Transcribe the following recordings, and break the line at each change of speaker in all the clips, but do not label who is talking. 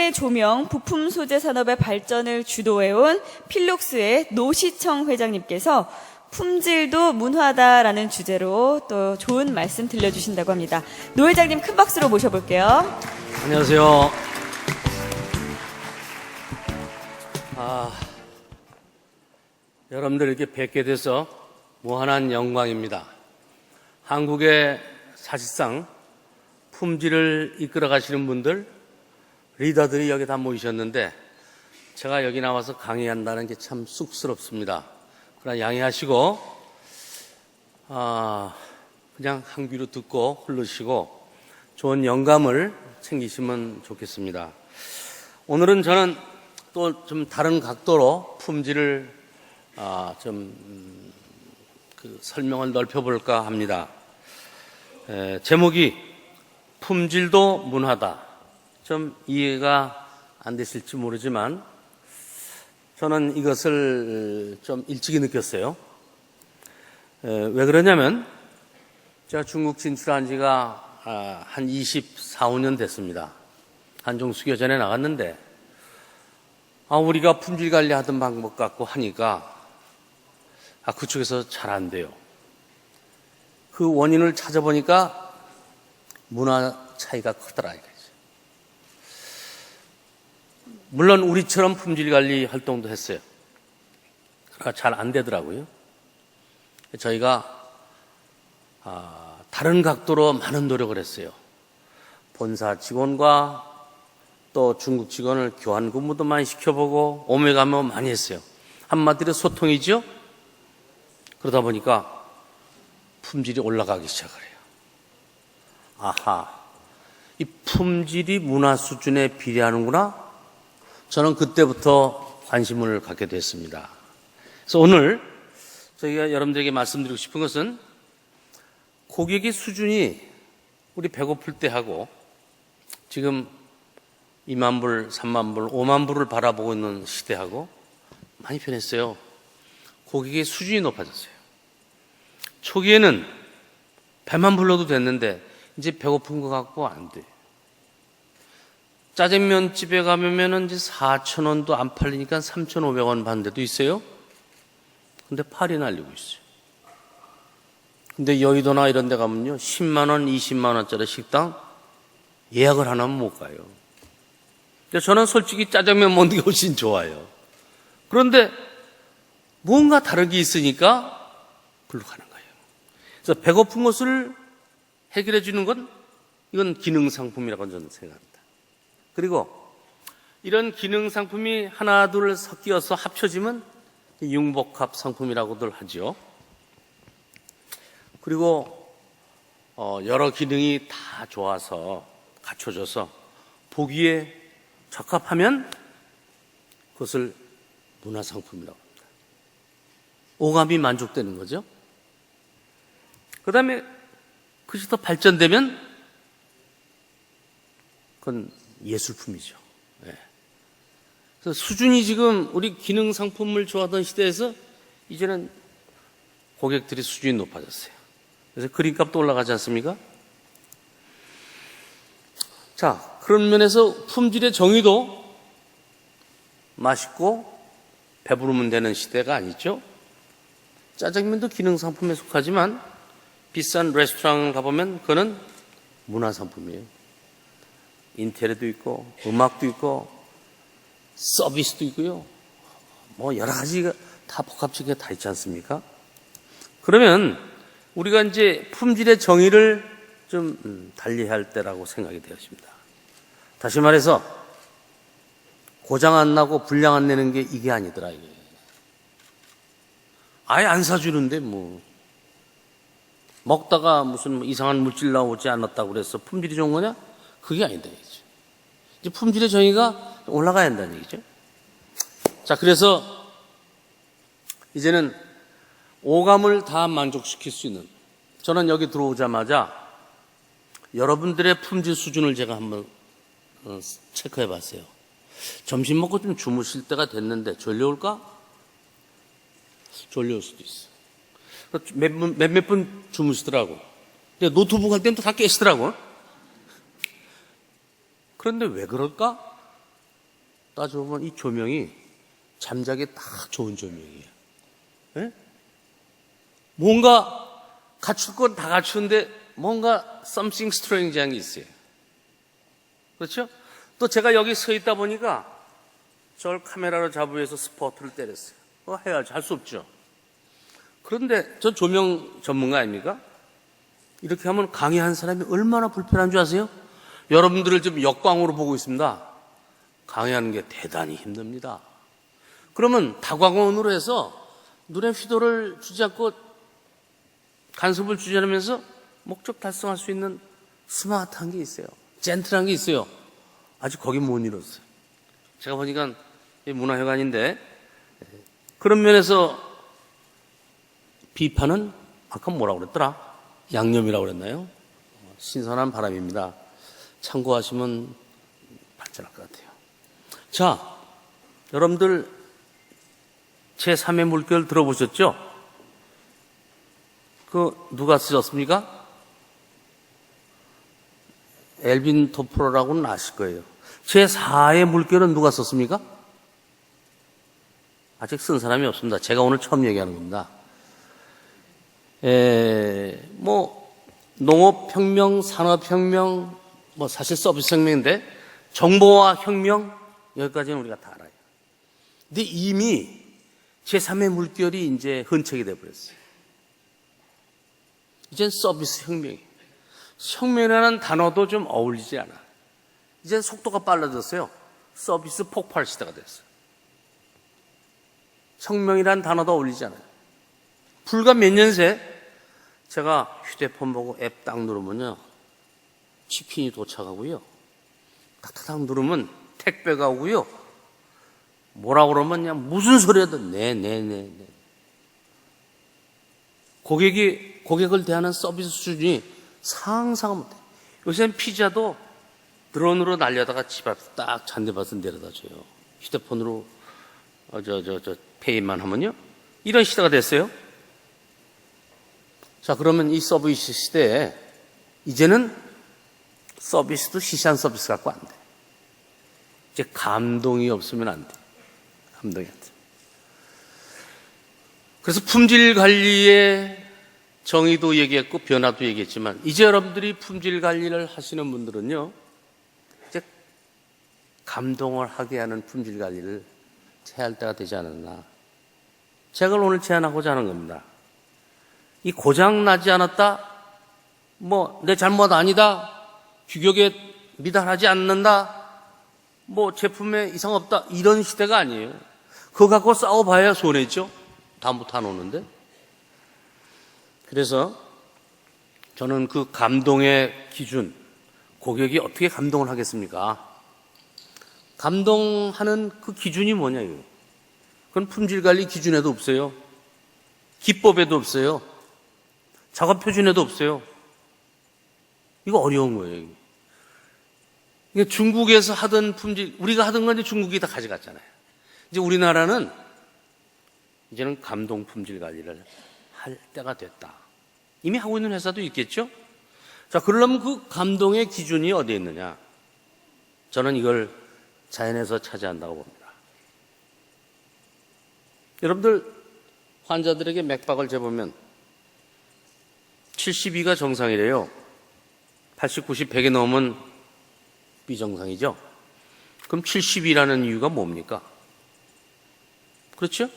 현대 조명, 부품 소재 산업의 발전을 주도해온 필룩스의 노시청 회장님께서 품질도 문화다라는 주제로 또 좋은 말씀 들려주신다고 합니다. 노 회장님 큰 박수로 모셔볼게요.
안녕하세요. 여러분들 이렇게 뵙게 돼서 무한한 영광입니다. 한국의 사실상 품질을 이끌어 가시는 분들, 리더들이 여기 다 모이셨는데 제가 여기 나와서 강의한다는 게 참 쑥스럽습니다. 그러나 양해하시고 그냥 한 귀로 듣고 흐르시고 좋은 영감을 챙기시면 좋겠습니다. 오늘은 저는 또 좀 다른 각도로 품질을 설명을 넓혀볼까 합니다. 제목이 품질도 문화다. 좀 이해가 안 되실지 모르지만 저는 이것을 좀 일찍이 느꼈어요. 왜 그러냐면 제가 중국 진출한 지가 한 24, 5년 됐습니다. 한중 수교전에 나갔는데 우리가 품질 관리하던 방법 갖고 하니까 그쪽에서 잘 안 돼요. 그 원인을 찾아보니까 문화 차이가 크더라 이거죠. 물론 우리처럼 품질 관리 활동도 했어요. 그러나 잘 안 되더라고요. 저희가 다른 각도로 많은 노력을 했어요. 본사 직원과 또 중국 직원을 교환 근무도 많이 시켜보고 오며 가며 많이 했어요. 한마디로 소통이죠. 그러다 보니까 품질이 올라가기 시작을 해요. 이 품질이 문화 수준에 비례하는구나. 저는 그때부터 관심을 갖게 됐습니다. 그래서 오늘 저희가 여러분들에게 말씀드리고 싶은 것은 고객의 수준이 우리 배고플 때 하고 지금 2만 불, 3만 불, 5만 불을 바라보고 있는 시대하고 많이 변했어요. 고객의 수준이 높아졌어요. 초기에는 배만 불러도 됐는데 이제 배고픈 것 같고 안 돼. 짜장면 집에 가면 이제 4,000원도 안 팔리니까 3,500원 받는 데도 있어요. 근데 팔이 날리고 있어요. 근데 여의도나 이런 데 가면요 10만 원, 20만 원짜리 식당 예약을 안 하면 못 가요. 근데 저는 솔직히 짜장면 먹는 게 훨씬 좋아요. 그런데 뭔가 다른 게 있으니까 글로 가는 거예요. 그래서 배고픈 것을 해결해 주는 건 이건 기능 상품이라고 저는 생각합니다. 그리고 이런 기능 상품이 하나 둘 섞여서 합쳐지면 융복합 상품이라고들 하죠. 그리고 여러 기능이 다 좋아서 갖춰져서 보기에 적합하면 그것을 문화상품이라고 합니다. 오감이 만족되는 거죠. 그 다음에 그것이 더 발전되면 그건 예술품이죠. 그래서 수준이 지금 우리 기능 상품을 좋아하던 시대에서 이제는 고객들의 수준이 높아졌어요. 그래서 그림값도 올라가지 않습니까? 자, 그런 면에서 품질의 정의도 맛있고 배부르면 되는 시대가 아니죠. 짜장면도 기능 상품에 속하지만 비싼 레스토랑 가보면 그거는 문화상품이에요. 인테리어도 있고 음악도 있고 서비스도 있고요. 뭐 여러 가지가 다 복합적이게 다 있지 않습니까? 그러면 우리가 이제 품질의 정의를 좀 달리할 때라고 생각이 되었습니다. 다시 말해서 고장 안 나고 불량 안 내는 게 이게 아니더라 이게. 아예 안 사주는데 뭐 먹다가 무슨 이상한 물질 나오지 않았다고 그래서 품질이 좋은 거냐? 그게 아니다 이거죠. 이제 품질의 정의가 올라가야 한다는 얘기죠. 자, 그래서 이제는 오감을 다 만족시킬 수 있는, 저는 여기 들어오자마자 여러분들의 품질 수준을 제가 한번 체크해 봤어요. 점심 먹고 좀 주무실 때가 됐는데 졸려올까? 졸려올 수도 있어. 몇몇 분 주무시더라고. 근데 노트북 할 때는 또 다 깨시더라고. 그런데 왜 그럴까? 따져보면 이 조명이 잠자기 딱 좋은 조명이에요. 예? 뭔가 갖출 건 다 갖추는데 뭔가 something strange한 게 있어요. 그렇죠? 또 제가 여기 서 있다 보니까 저를 카메라로 잡으면서 스포트를 때렸어요. 해야지. 할 수 없죠. 그런데 저 조명 전문가 아닙니까? 이렇게 하면 강의한 사람이 얼마나 불편한 줄 아세요? 여러분들을 지금 역광으로 보고 있습니다. 강의하는 게 대단히 힘듭니다. 그러면 다광원으로 해서 눈에 휘도를 주지 않고 간섭을 주지 않으면서 목적 달성할 수 있는 스마트한 게 있어요. 젠틀한 게 있어요. 아직 거기 못 이뤘어요. 제가 보니까 문화회관인데 그런 면에서 비판은 아까 뭐라고 그랬더라? 양념이라고 그랬나요? 신선한 바람입니다. 참고하시면 발전할 것 같아요. 자, 여러분들 제3의 물결 들어보셨죠? 누가 쓰셨습니까? 엘빈 토프로라고는 아실 거예요. 제4의 물결은 누가 썼습니까? 아직 쓴 사람이 없습니다. 제가 오늘 처음 얘기하는 겁니다. 농업혁명, 산업혁명, 사실 서비스혁명인데 정보화혁명, 여기까지는 우리가 다 알아요. 근데 이미 제3의 물결이 이제 흔적이 돼버렸어요. 이젠 서비스혁명이에요. 혁명이라는 단어도 좀 어울리지 않아. 이제 속도가 빨라졌어요. 서비스 폭발 시대가 됐어요. 혁명이라는 단어도 어울리지 않아요. 불과 몇 년 새 제가 휴대폰 보고 앱 딱 누르면요, 치킨이 도착하고요, 탁탁탁 누르면 택배가 오고요, 뭐라고 그러면 그냥 무슨 소리라도 네. 고객을 대하는 서비스 수준이 상상을 못해. 요새는 피자도 드론으로 날려다가 집 앞에 딱 잔디밭에 내려다 줘요. 휴대폰으로 페이만 하면요. 이런 시대가 됐어요. 자, 그러면 이 서비스 시대에 이제는 서비스도 시시한 서비스 갖고 안 돼. 이제 감동이 없으면 안 돼. 감동이 안 돼. 그래서 품질 관리에 정의도 얘기했고 변화도 얘기했지만 이제 여러분들이 품질 관리를 하시는 분들은요, 이제 감동을 하게 하는 품질 관리를 해야 할 때가 되지 않았나. 제가 오늘 제안하고자 하는 겁니다. 이 고장 나지 않았다, 내 잘못 아니다, 규격에 미달하지 않는다, 제품에 이상 없다, 이런 시대가 아니에요. 그거 갖고 싸워봐야 손해죠. 다음부터 안 오는데. 그래서 저는 그 감동의 기준, 고객이 어떻게 감동을 하겠습니까? 감동하는 그 기준이 뭐냐, 이거. 그건 품질관리 기준에도 없어요. 기법에도 없어요. 작업 표준에도 없어요. 이거 어려운 거예요. 이게 중국에서 하던 품질, 우리가 하던 건 이제 중국이 다 가져갔잖아요. 이제 우리나라는 이제는 감동 품질 관리를 할 때가 됐다. 이미 하고 있는 회사도 있겠죠? 자, 그러려면 그 감동의 기준이 어디에 있느냐? 저는 이걸 자연에서 차지한다고 봅니다. 여러분들, 환자들에게 맥박을 재보면 72가 정상이래요. 80, 90, 100이 넘으면 비정상이죠? 그럼 72라는 이유가 뭡니까? 그렇죠?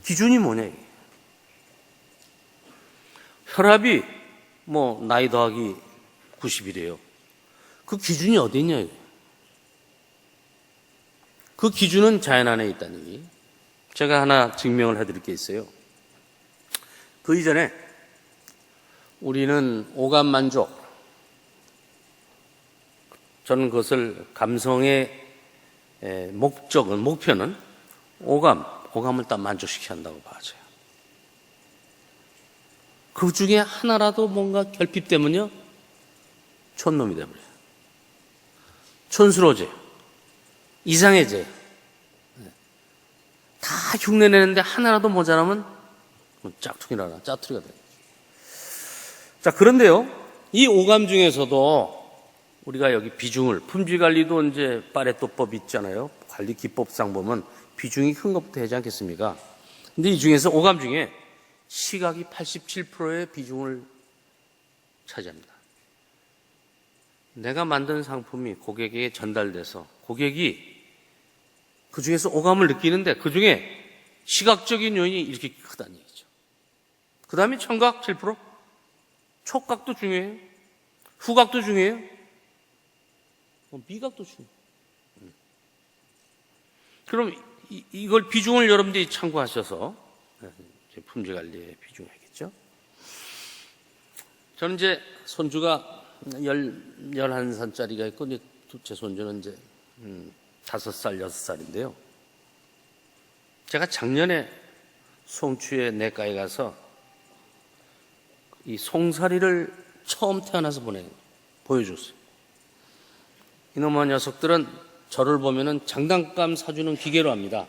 기준이 뭐냐, 이게. 혈압이 나이 더하기 90이래요. 그 기준이 어디 있냐, 이게. 그 기준은 자연 안에 있다는 얘기. 제가 하나 증명을 해드릴 게 있어요. 그 이전에 우리는 오감 만족, 저는 그것을 감성의 목표는 오감을 딱 만족시켜야 한다고 봐줘요. 그 중에 하나라도 뭔가 결핍되면요, 촌놈이 되버려요. 촌스러워져요. 이상해져요. 다 흉내내는데 하나라도 모자라면 짜투리가 돼요. 자, 그런데요, 이 오감 중에서도 우리가 여기 비중을, 품질 관리도 이제 파레토법 있잖아요. 관리 기법상 보면 비중이 큰 것부터 하지 않겠습니까? 근데 이 중에서 오감 중에 시각이 87%의 비중을 차지합니다. 내가 만든 상품이 고객에게 전달돼서 고객이 그 중에서 오감을 느끼는데 그 중에 시각적인 요인이 이렇게 크다는 얘기죠. 그 다음에 청각 7%, 촉각도 중요해요. 후각도 중요해요. 미각도 중요해요. 그럼 이걸 비중을 여러분들이 참고하셔서 품질 관리에 비중하겠죠. 저는 이제 손주가 11살짜리가 있고, 이제 둘째 손주는 이제 5살, 6살인데요. 제가 작년에 송추의 내과에 가서 이 송사리를 처음 태어나서 보여줬어요. 이놈의 녀석들은 저를 보면은 장난감 사주는 기계로 합니다.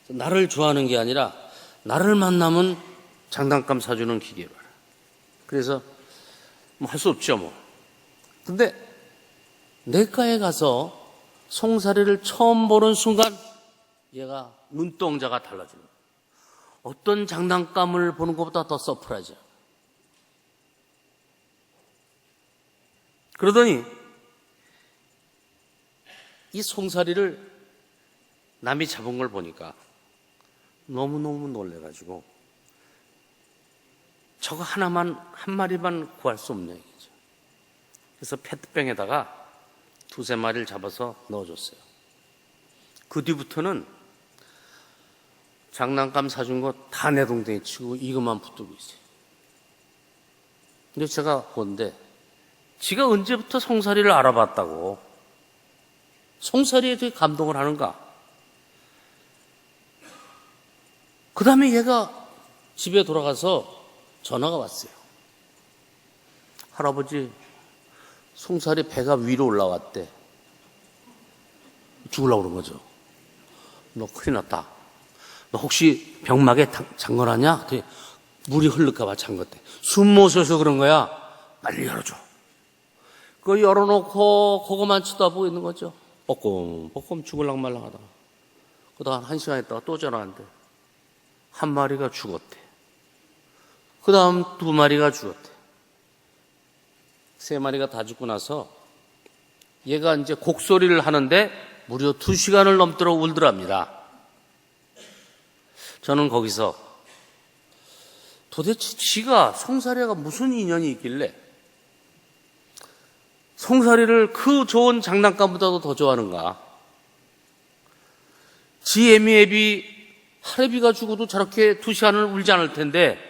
나를 좋아하는 게 아니라 나를 만나면 장난감 사주는 기계로 알아. 그래서 뭐 할 수 없죠, 뭐. 근데 내과에 가서 송사리를 처음 보는 순간 얘가 눈동자가 달라지는 거예요. 어떤 장난감을 보는 것보다 더 서프라이즈. 그러더니 이 송사리를 남이 잡은 걸 보니까 너무너무 놀래가지고 저거 하나만, 한 마리만 구할 수 없냐 이거죠. 그래서 페트병에다가 2-3마리를 잡아서 넣어줬어요. 그 뒤부터는 장난감 사준 거 다 내 동댕이 치고 이것만 붙들고 있어요. 근데 제가 본데 지가 언제부터 송사리를 알아봤다고 송사리에 되게 감동을 하는가. 그 다음에 얘가 집에 돌아가서 전화가 왔어요. 할아버지, 송사리 배가 위로 올라왔대. 죽으려고 그런 거죠. 너 큰일 났다. 너 혹시 병막에 잠궈놨냐? 물이 흐를까봐 잠궜대. 숨 못 쉬어서 그런 거야. 빨리 열어줘. 그거 열어놓고 그거만 쳐다보고 있는 거죠. 뻐끔뻐끔 죽을랑 말랑하다가. 그러다가 1시간 있다가 또 전화한대. 한 마리가 죽었대. 그 다음 2마리가 죽었대. 3마리가 다 죽고 나서 얘가 이제 곡소리를 하는데 무려 2시간을 넘도록 울더랍니다. 저는 거기서 도대체 지가 송사리가 무슨 인연이 있길래 송사리를 그 좋은 장난감보다도 더 좋아하는가. 지 애미애비 할애비가 죽어도 저렇게 2시간을 울지 않을 텐데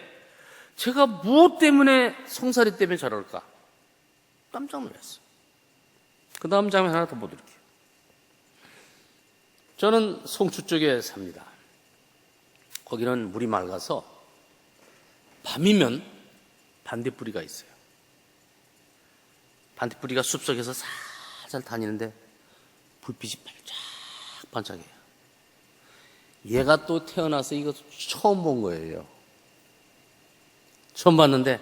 제가 무엇 때문에 송사리 때문에 저럴까? 깜짝 놀랐어요. 그 다음 장면 하나 더 보드릴게요. 저는 송추 쪽에 삽니다. 거기는 물이 맑아서 밤이면 반딧불이가 있어요. 반딧불이가 숲속에서 살살 다니는데 불빛이 반짝반짝해요. 얘가 또 태어나서 이거 처음 본 거예요. 처음 봤는데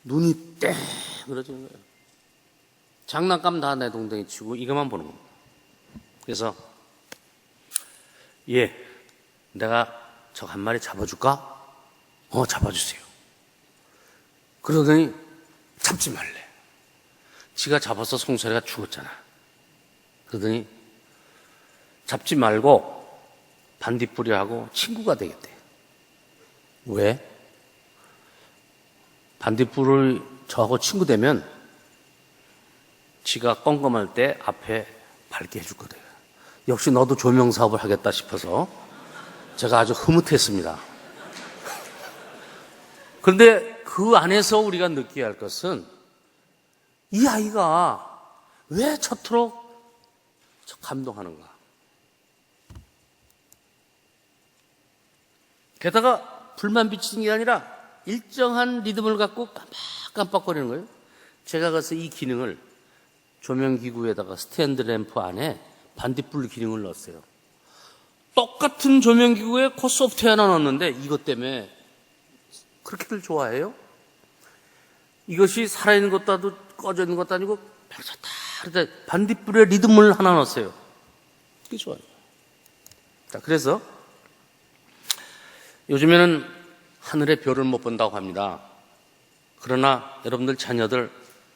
눈이 땡 그러지는 거예요. 장난감 다 내 동댕이 치고 이것만 보는 겁니다. 그래서 내가 저 한 마리 잡아줄까? 잡아주세요. 그러더니 잡지 말래. 지가 잡아서 송사리가 죽었잖아. 그러더니 잡지 말고 반딧불이하고 친구가 되겠대. 왜? 반딧불을 저하고 친구 되면 지가 껌껌할 때 앞에 밝게 해줄 거래요. 역시 너도 조명 사업을 하겠다 싶어서 제가 아주 흐뭇했습니다. 그런데 그 안에서 우리가 느껴야 할 것은 이 아이가 왜 저토록 감동하는가. 게다가 불만 비치는 게 아니라 일정한 리듬을 갖고 깜빡깜빡거리는 거예요. 제가 가서 이 기능을 조명기구에다가 스탠드 램프 안에 반딧불 기능을 넣었어요. 똑같은 조명기구에 그 소프트웨어 하나 넣었는데 이것 때문에 그렇게들 좋아해요? 이것이 살아있는 것보다도 꺼져 있는 것도 아니고 백사 다 반딧불에 리듬을 하나 넣었어요. 그게 좋아요. 자, 그래서 요즘에는 하늘의 별을 못 본다고 합니다. 그러나 여러분들 자녀들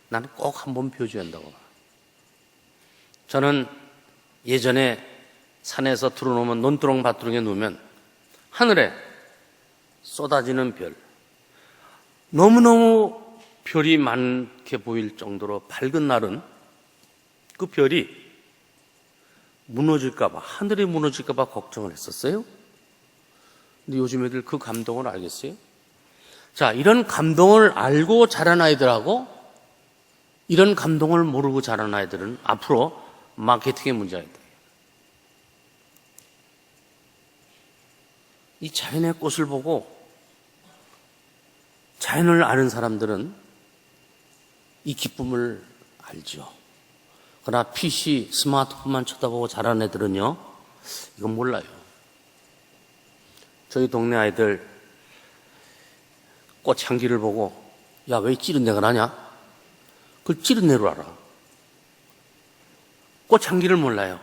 나는 꼭 한번 보여줘야 한다고. 저는 예전에 산에서 틀어놓으면 논두렁 밭두렁에 놓으면 하늘에 쏟아지는 별, 너무너무 별이 많게 보일 정도로 밝은 날은 그 별이 무너질까봐, 하늘이 무너질까봐 걱정을 했었어요. 근데 요즘 애들 그 감동을 알겠어요? 자, 이런 감동을 알고 자란 아이들하고 이런 감동을 모르고 자란 아이들은 앞으로 마케팅의 문제가 있다. 이 자연의 꽃을 보고 자연을 아는 사람들은 이 기쁨을 알죠. 그러나 PC, 스마트폰만 쳐다보고 자란 애들은요, 이건 몰라요. 저희 동네 아이들 꽃 향기를 보고, 야, 왜 찌른내가 나냐? 그걸 찌른내로 알아. 꽃 향기를 몰라요.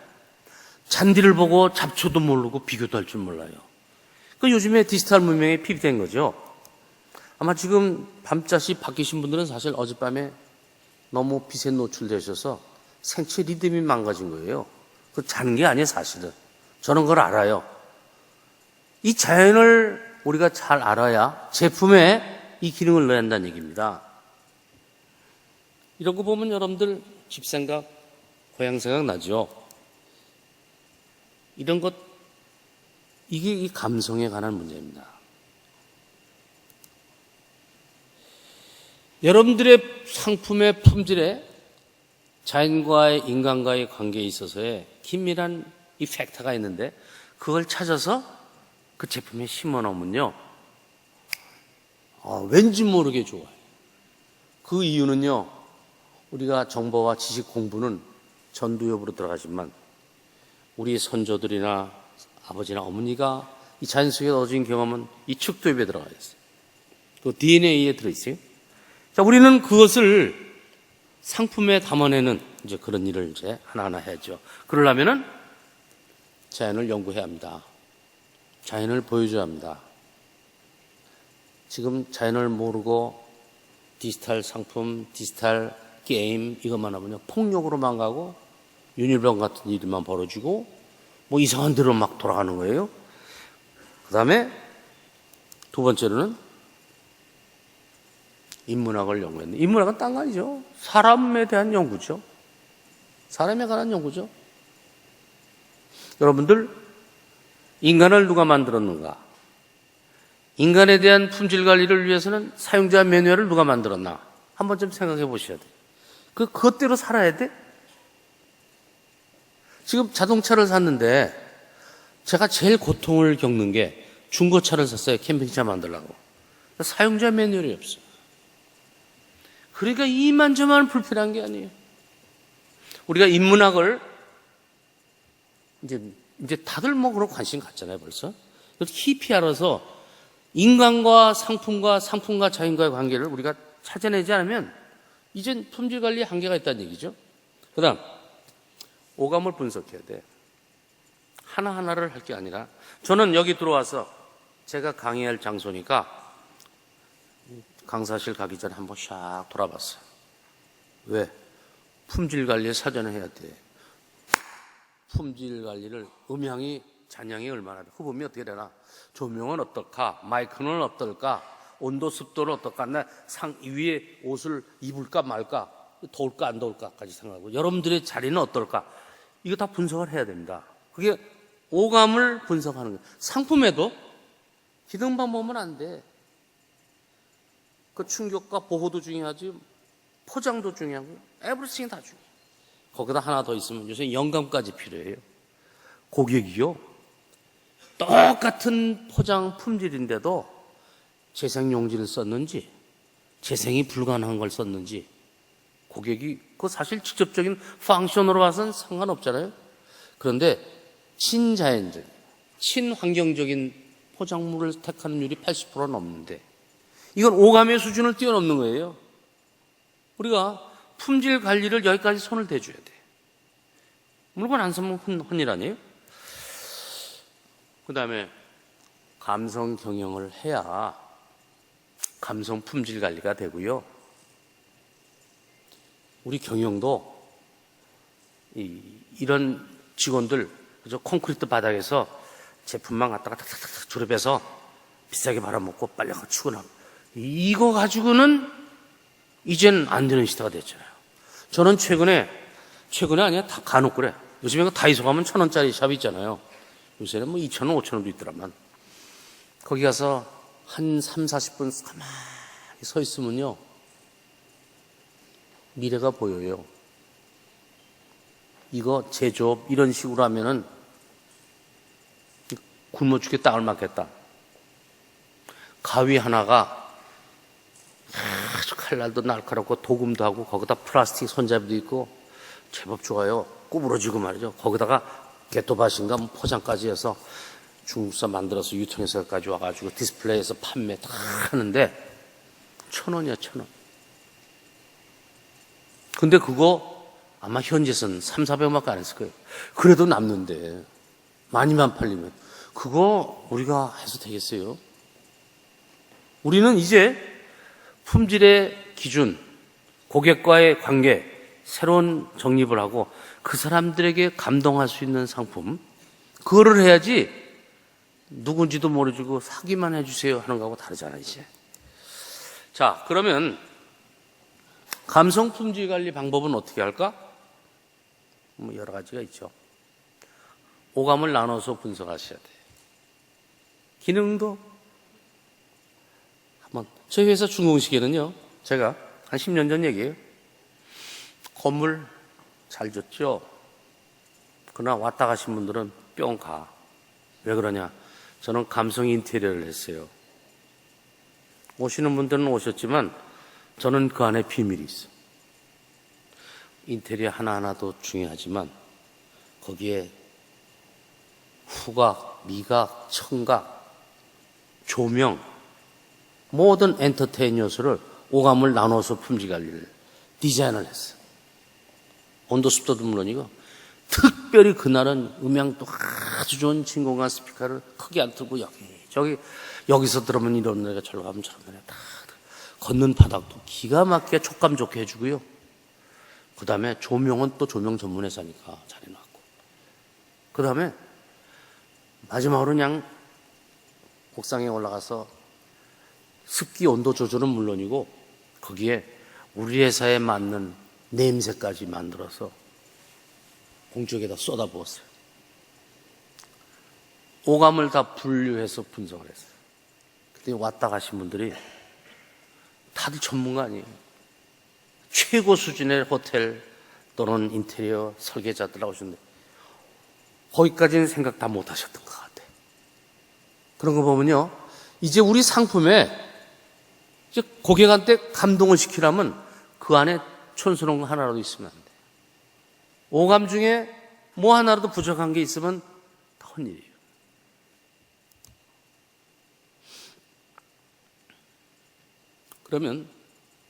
잔디를 보고 잡초도 모르고 비교도 할 줄 몰라요. 그 요즘에 디지털 문명에 피비된 거죠. 아마 지금 밤낮이 바뀌신 분들은 사실 어젯밤에 너무 빛에 노출되셔서 생체 리듬이 망가진 거예요. 그 자는 게 아니에요, 사실은. 저는 그걸 알아요. 이 자연을 우리가 잘 알아야 제품에 이 기능을 넣어야 한다는 얘기입니다. 이런 거 보면 여러분들 집 생각, 고향 생각 나죠? 이런 것, 이게 이 감성에 관한 문제입니다. 여러분들의 상품의 품질에 자연과의 인간과의 관계에 있어서의 긴밀한 이 팩터가 있는데 그걸 찾아서 그 제품에 심어놓으면요, 왠지 모르게 좋아요. 그 이유는요, 우리가 정보와 지식 공부는 전두엽으로 들어가지만 우리 선조들이나 아버지나 어머니가 이 자연 속에 얻어진 경험은 이 측두엽에 들어가 있어요. 그 DNA에 들어있어요. 자, 우리는 그것을 상품에 담아내는 이제 그런 일을 이제 하나하나 해야죠. 그러려면은 자연을 연구해야 합니다. 자연을 보여줘야 합니다. 지금 자연을 모르고 디지털 상품, 디지털 게임 이것만 하면요, 폭력으로만 가고 윤일병 같은 일만 벌어지고 뭐 이상한 데로 막 돌아가는 거예요. 그 다음에 두 번째로는 인문학을 연구했는데, 인문학은 딴 거 아니죠. 사람에 대한 연구죠. 사람에 관한 연구죠. 여러분들, 인간을 누가 만들었는가? 인간에 대한 품질 관리를 위해서는 사용자 매뉴얼을 누가 만들었나? 한번 좀 생각해 보셔야 돼요. 그것대로 살아야 돼? 지금 자동차를 샀는데 제가 제일 고통을 겪는 게 중고차를 샀어요. 캠핑차 만들려고. 사용자 매뉴얼이 없어요. 그러니까 이만저만 불편한 게 아니에요. 우리가 인문학을 이제 다들 뭐 그런 관심 갖잖아요, 벌써. 히피아라서 인간과 상품과 자연과의 관계를 우리가 찾아내지 않으면 이젠 품질 관리에 한계가 있다는 얘기죠. 그 다음, 오감을 분석해야 돼. 하나하나를 할 게 아니라, 저는 여기 들어와서 제가 강의할 장소니까 강사실 가기 전에 한번 샥 돌아봤어요. 왜? 품질 관리에 사전에 해야 돼. 품질 관리를 음향이, 잔향이 얼마나 돼? 흡음이 어떻게 되나? 조명은 어떨까? 마이크는 어떨까? 온도, 습도는 어떨까? 나 위에 옷을 입을까 말까? 더울까 안 더울까까지 생각하고, 여러분들의 자리는 어떨까? 이거 다 분석을 해야 됩니다. 그게 오감을 분석하는 거예요. 상품에도 기능만 보면 안 돼. 그 충격과 보호도 중요하지, 포장도 중요하고, 에브리띵 다 중요해요. 거기다 하나 더 있으면 요새 영감까지 필요해요. 고객이요, 똑같은 포장 품질인데도 재생용지를 썼는지, 재생이 불가능한 걸 썼는지, 고객이 그 사실 직접적인 펑션으로 봐서는 상관없잖아요. 그런데 친자연적, 친환경적인 포장물을 택하는 율이 80% 넘는데 이건 오감의 수준을 뛰어넘는 거예요. 우리가 품질 관리를 여기까지 손을 대줘야 돼. 물건 안 사면 혼일 아니에요? 그 다음에 감성 경영을 해야 감성 품질 관리가 되고요. 우리 경영도 이런 직원들 그저 콘크리트 바닥에서 제품만 갖다가 탁탁탁 조립해서 비싸게 말아먹고 빨리 치고 나 이거 가지고는 이젠 안 되는 시대가 됐잖아요. 저는 최근에 아니야 다 간혹 그래. 요즘에 다이소 가면 1,000원짜리 샵 있잖아요. 요새는 뭐 2,000원, 5,000원도 있더라만. 거기 가서 한 3, 40분 가만히 서 있으면요. 미래가 보여요. 이거 제조업 이런 식으로 하면은 굶어 죽게 땅을 맞겠다. 가위 하나가 아주 칼날도 날카롭고 도금도 하고 거기다 플라스틱 손잡이도 있고 제법 좋아요. 구부러지고 말이죠. 거기다가 게토밭인가 포장까지 해서 중국산 만들어서 유통해서까지 와가지고 디스플레이에서 판매 다 하는데 1,000원이야 1,000원. 근데 그거 아마 현지에서는 3, 400원밖에 안 했을 거예요. 그래도 남는데 많이만 팔리면 그거 우리가 해서 되겠어요? 우리는 이제 품질의 기준, 고객과의 관계 새로운 정립을 하고 그 사람들에게 감동할 수 있는 상품 그거를 해야지 누군지도 모르고 사기만 해주세요 하는 거하고 다르잖아요 이제. 자, 그러면 감성 품질 관리 방법은 어떻게 할까? 뭐 여러 가지가 있죠. 오감을 나눠서 분석하셔야 돼요. 기능도 한번 저희 회사 준공식에는요 제가 한 10년 전 얘기예요. 건물 잘 줬죠. 그러나 왔다 가신 분들은 뿅 가. 왜 그러냐? 저는 감성 인테리어를 했어요. 오시는 분들은 오셨지만 저는 그 안에 비밀이 있어. 인테리어 하나하나도 중요하지만 거기에 후각, 미각, 청각, 조명 모든 엔터테인 요소를 오감을 나눠서 품질 관리를 디자인을 했어요. 온도 습도도 물론이고 특별히 그날은 음향도 아주 좋은 진공관 스피커를 크게 안 틀고 여기서 들으면 이런 노래가 저로 가면 저런 노래가 다 걷는 바닥도 기가 막히게 촉감 좋게 해주고요. 그 다음에 조명은 또 조명 전문 회사니까 잘 해놨고 그 다음에 마지막으로 그냥 옥상에 올라가서 습기 온도 조절은 물론이고 거기에 우리 회사에 맞는 냄새까지 만들어서 공중에다 쏟아부었어요. 오감을 다 분류해서 분석을 했어요. 그때 왔다 가신 분들이 다들 전문가 아니에요. 최고 수준의 호텔 또는 인테리어 설계자들 나오셨는데 거기까지는 생각 다 못 하셨던 것 같아요. 그런 거 보면요. 이제 우리 상품에 이제 고객한테 감동을 시키려면 그 안에 촌스러운 거 하나라도 있으면 안 돼요. 오감 중에 뭐 하나라도 부족한 게 있으면 다 헛일이에요. 그러면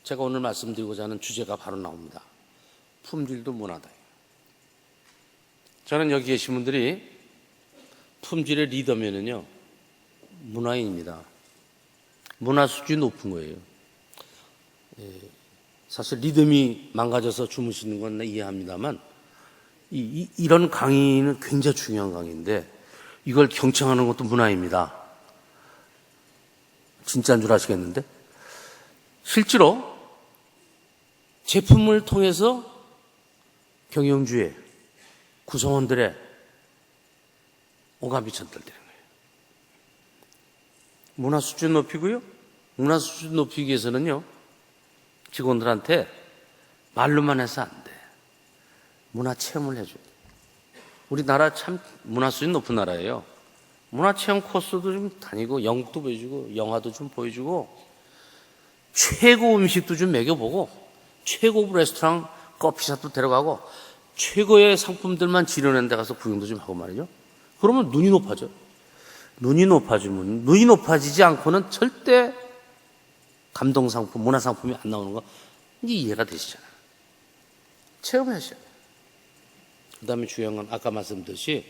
제가 오늘 말씀드리고자 하는 주제가 바로 나옵니다. 품질도 문화다. 저는 여기 계신 분들이 품질의 리더면은요, 문화인입니다. 문화 수준이 높은 거예요. 사실 리듬이 망가져서 주무시는 건 이해합니다만, 이런 강의는 굉장히 중요한 강의인데, 이걸 경청하는 것도 문화입니다. 진짜인 줄 아시겠는데? 실제로 제품을 통해서 경영주의 구성원들의 오감이 전달되는 거예요. 문화 수준 높이고요. 문화 수준 높이기 위해서는요. 직원들한테 말로만 해서 안 돼. 문화 체험을 해줘야 돼. 우리나라 참 문화 수준 높은 나라예요. 문화 체험 코스도 좀 다니고 영국도 보여주고 영화도 좀 보여주고 최고 음식도 좀 먹여보고 최고 레스토랑 커피숍도 데려가고 최고의 상품들만 지르는 데 가서 구경도 좀 하고 말이죠. 그러면 눈이 높아져. 눈이 높아지면 눈이 높아지지 않고는 절대 감동 상품, 문화 상품이 안 나오는 거 이제 이해가 되시잖아요. 체험하셔야 돼요. 그 다음에 중요한 건 아까 말씀드렸듯이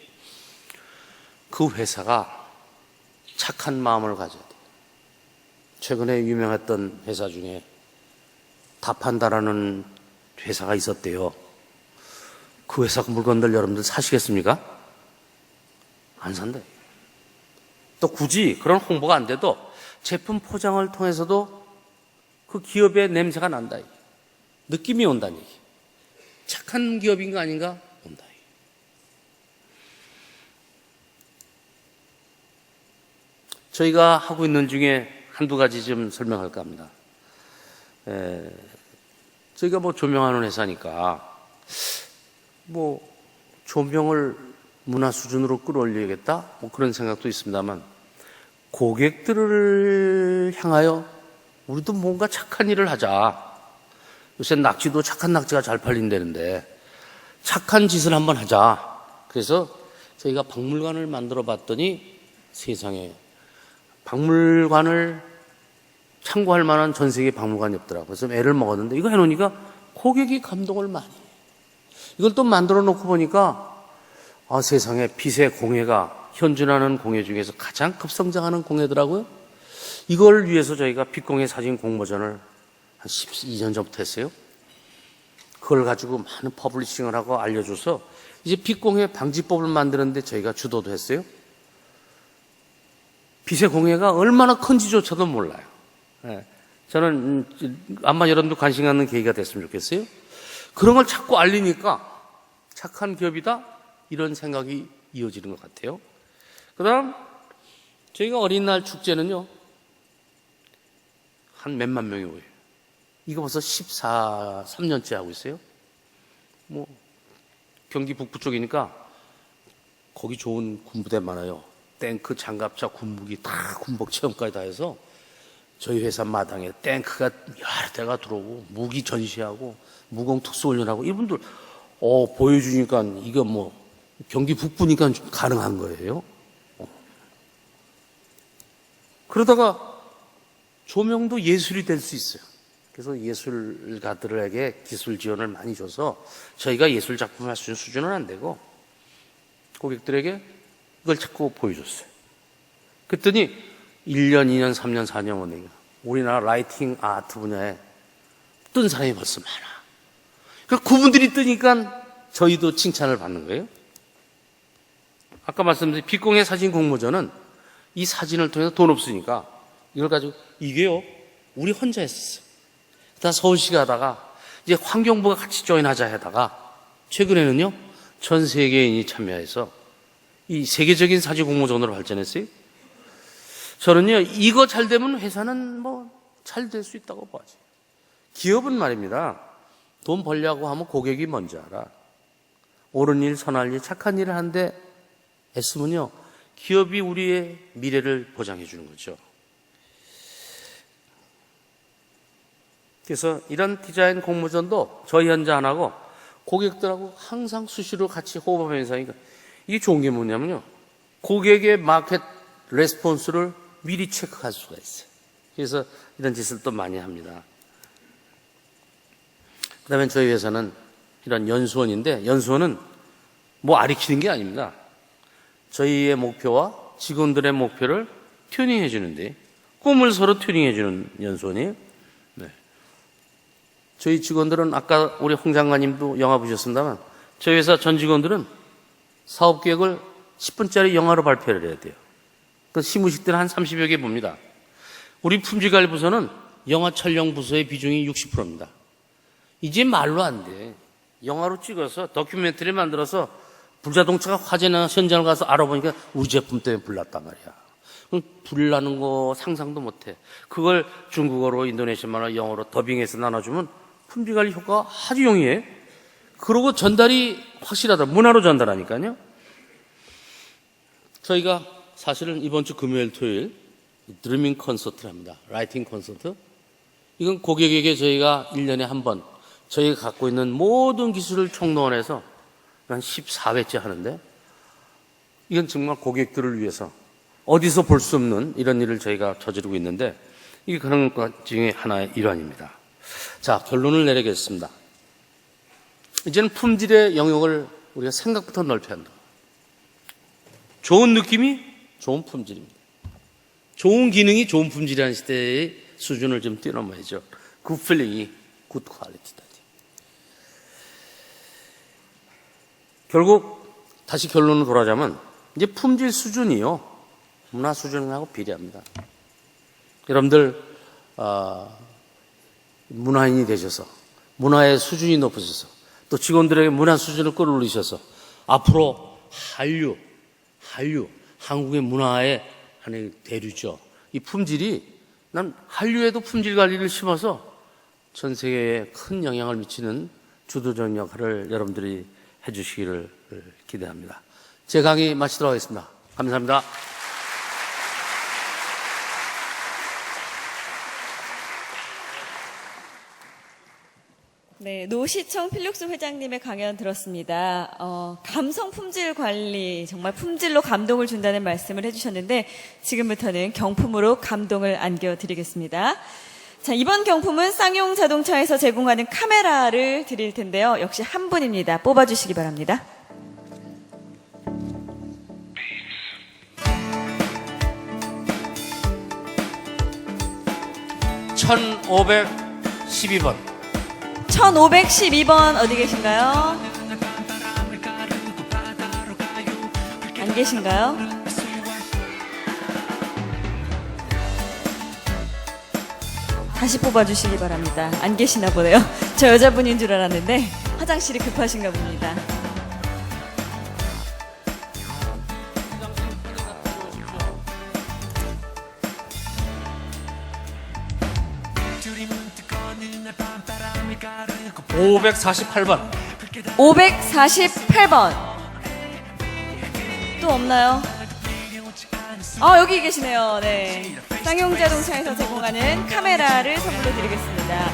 그 회사가 착한 마음을 가져야 돼요. 최근에 유명했던 회사 중에 다판다라는 회사가 있었대요. 그 회사 물건들 여러분들 사시겠습니까? 안 산대. 또 굳이 그런 홍보가 안 돼도 제품 포장을 통해서도 그 기업의 냄새가 난다. 느낌이 온다는 얘기. 착한 기업인 거 아닌가? 온다. 저희가 하고 있는 중에 한두 가지 좀 설명할까 합니다. 저희가 뭐 조명하는 회사니까 뭐 조명을 문화 수준으로 끌어올려야겠다 뭐 그런 생각도 있습니다만 고객들을 향하여 우리도 뭔가 착한 일을 하자. 요새 낙지도 착한 낙지가 잘 팔린다는데 착한 짓을 한번 하자. 그래서 저희가 박물관을 만들어 봤더니 세상에 박물관을 참고할 만한 전 세계 박물관이 없더라고요. 그래서 애를 먹었는데 이거 해놓으니까 고객이 감동을 많이 해요. 이걸 또 만들어 놓고 보니까 세상에 빛의 공예가 현존하는 공예 중에서 가장 급성장하는 공예더라고요. 이걸 위해서 저희가 빛공예 사진 공모전을 한 12년 전부터 했어요. 그걸 가지고 많은 퍼블리싱을 하고 알려줘서 이제 빛공예 방지법을 만드는데 저희가 주도도 했어요. 빛의 공예가 얼마나 큰지조차도 몰라요. 저는 아마 여러분도 관심 갖는 계기가 됐으면 좋겠어요. 그런 걸 자꾸 알리니까 착한 기업이다 이런 생각이 이어지는 것 같아요. 그 다음 저희가 어린이날 축제는요 한 몇만 명이 오요. 이거 벌써 3년째 하고 있어요. 뭐 경기 북부 쪽이니까 거기 좋은 군부대 많아요. 탱크, 장갑차, 군무기 다 군복 체험까지 다 해서 저희 회사 마당에 탱크가 여러 대가 들어오고 무기 전시하고 무공 특수훈련하고 이분들 보여주니까 이거 뭐 경기 북부니까 가능한 거예요. 그러다가 조명도 예술이 될 수 있어요. 그래서 예술가들에게 기술 지원을 많이 줘서 저희가 예술 작품을 할 수 있는 수준은 안 되고 고객들에게 그걸 자꾸 보여줬어요. 그랬더니 1년, 2년, 3년, 4년 오니까 우리나라 라이팅 아트 분야에 뜬 사람이 벌써 많아. 그러니까 그분들이 뜨니까 저희도 칭찬을 받는 거예요. 아까 말씀드린 빛공예 사진 공모전은 이 사진을 통해서 돈 없으니까 이걸 가지고 이게요 우리 혼자 했었어요. 다 서울시가 하다가 이제 환경부가 같이 조인하자 하다가 최근에는요 전 세계인이 참여해서 이 세계적인 사진 공모전으로 발전했어요. 저는요 이거 잘 되면 회사는 뭐 잘 될 수 있다고 봐야지. 기업은 말입니다. 돈 벌려고 하면 고객이 뭔지 알아. 옳은 일, 선할 일, 착한 일을 하는데 애쓰면요 기업이 우리의 미래를 보장해 주는 거죠. 그래서 이런 디자인 공모전도 저희 현자 안 하고 고객들하고 항상 수시로 같이 호흡하면서 하니까 이게 좋은 게 뭐냐면요 고객의 마켓 레스폰스를 미리 체크할 수가 있어요. 그래서 이런 짓을 또 많이 합니다. 그 다음에 저희 회사는 이런 연수원인데 연수원은 뭐 아리키는 게 아닙니다. 저희의 목표와 직원들의 목표를 튜닝해 주는데 꿈을 서로 튜닝해 주는 연수원이에요. 네. 저희 직원들은 아까 우리 홍 장관님도 영화 보셨습니다만 저희 회사 전 직원들은 사업 계획을 10분짜리 영화로 발표를 해야 돼요. 그 시무식 때는 한 30여 개 봅니다. 우리 품질관리 부서는 영화 촬영 부서의 비중이 60%입니다. 이제 말로 안 돼. 영화로 찍어서 다큐멘터리 만들어서 불자동차가 화재나 현장을 가서 알아보니까 우리 제품 때문에 불났단 말이야. 불나는 거 상상도 못해. 그걸 중국어로 인도네시아 말로 영어로 더빙해서 나눠주면 품질관리 효과가 아주 용이해. 그러고 전달이 확실하다. 문화로 전달하니까요. 저희가 사실은 이번 주 금요일 토요일 드리밍 콘서트를 합니다. 라이팅 콘서트. 이건 고객에게 저희가 1년에 한 번 저희가 갖고 있는 모든 기술을 총동원해서 한 14회째 하는데 이건 정말 고객들을 위해서 어디서 볼 수 없는 이런 일을 저희가 저지르고 있는데 이게 그런 것 중에 하나의 일환입니다. 자, 결론을 내리겠습니다. 이제는 품질의 영역을 우리가 생각부터 넓혀야 한다. 좋은 느낌이 좋은 품질입니다. 좋은 기능이 좋은 품질이라는 시대의 수준을 좀 뛰어넘어야죠. 굿 필링이 굿 퀄리티다. 결국 다시 결론으로 돌아가자면 이제 품질 수준이요, 문화 수준하고 비례합니다. 여러분들 문화인이 되셔서 문화의 수준이 높으셔서 또 직원들에게 문화 수준을 끌어올리셔서 앞으로 한류, 한국의 문화의 하나의 대류죠. 이 품질이, 난 한류에도 품질 관리를 심어서 전 세계에 큰 영향을 미치는 주도적 역할을 여러분들이 해주시기를 기대합니다. 제 강의 마치도록 하겠습니다. 감사합니다.
네, 노시청 필룩스 회장님의 강연 들었습니다. 감성 품질 관리, 정말 품질로 감동을 준다는 말씀을 해주셨는데 지금부터는 경품으로 감동을 안겨드리겠습니다. 자, 이번 경품은 쌍용 자동차에서 제공하는 카메라를 드릴 텐데요. 역시 한 분입니다. 뽑아주시기 바랍니다.
(1512번)
1512번 어디 계신가요? 안 계신가요? 다시 뽑아주시기 바랍니다. 안 계시나 보네요. 저 여자분인 줄 알았는데 화장실이 급하신가 봅니다.
(548번)
548번 또 없나요? 여기 계시네요. 네, 쌍용자동차에서 제공하는 카메라를 선물로 드리겠습니다.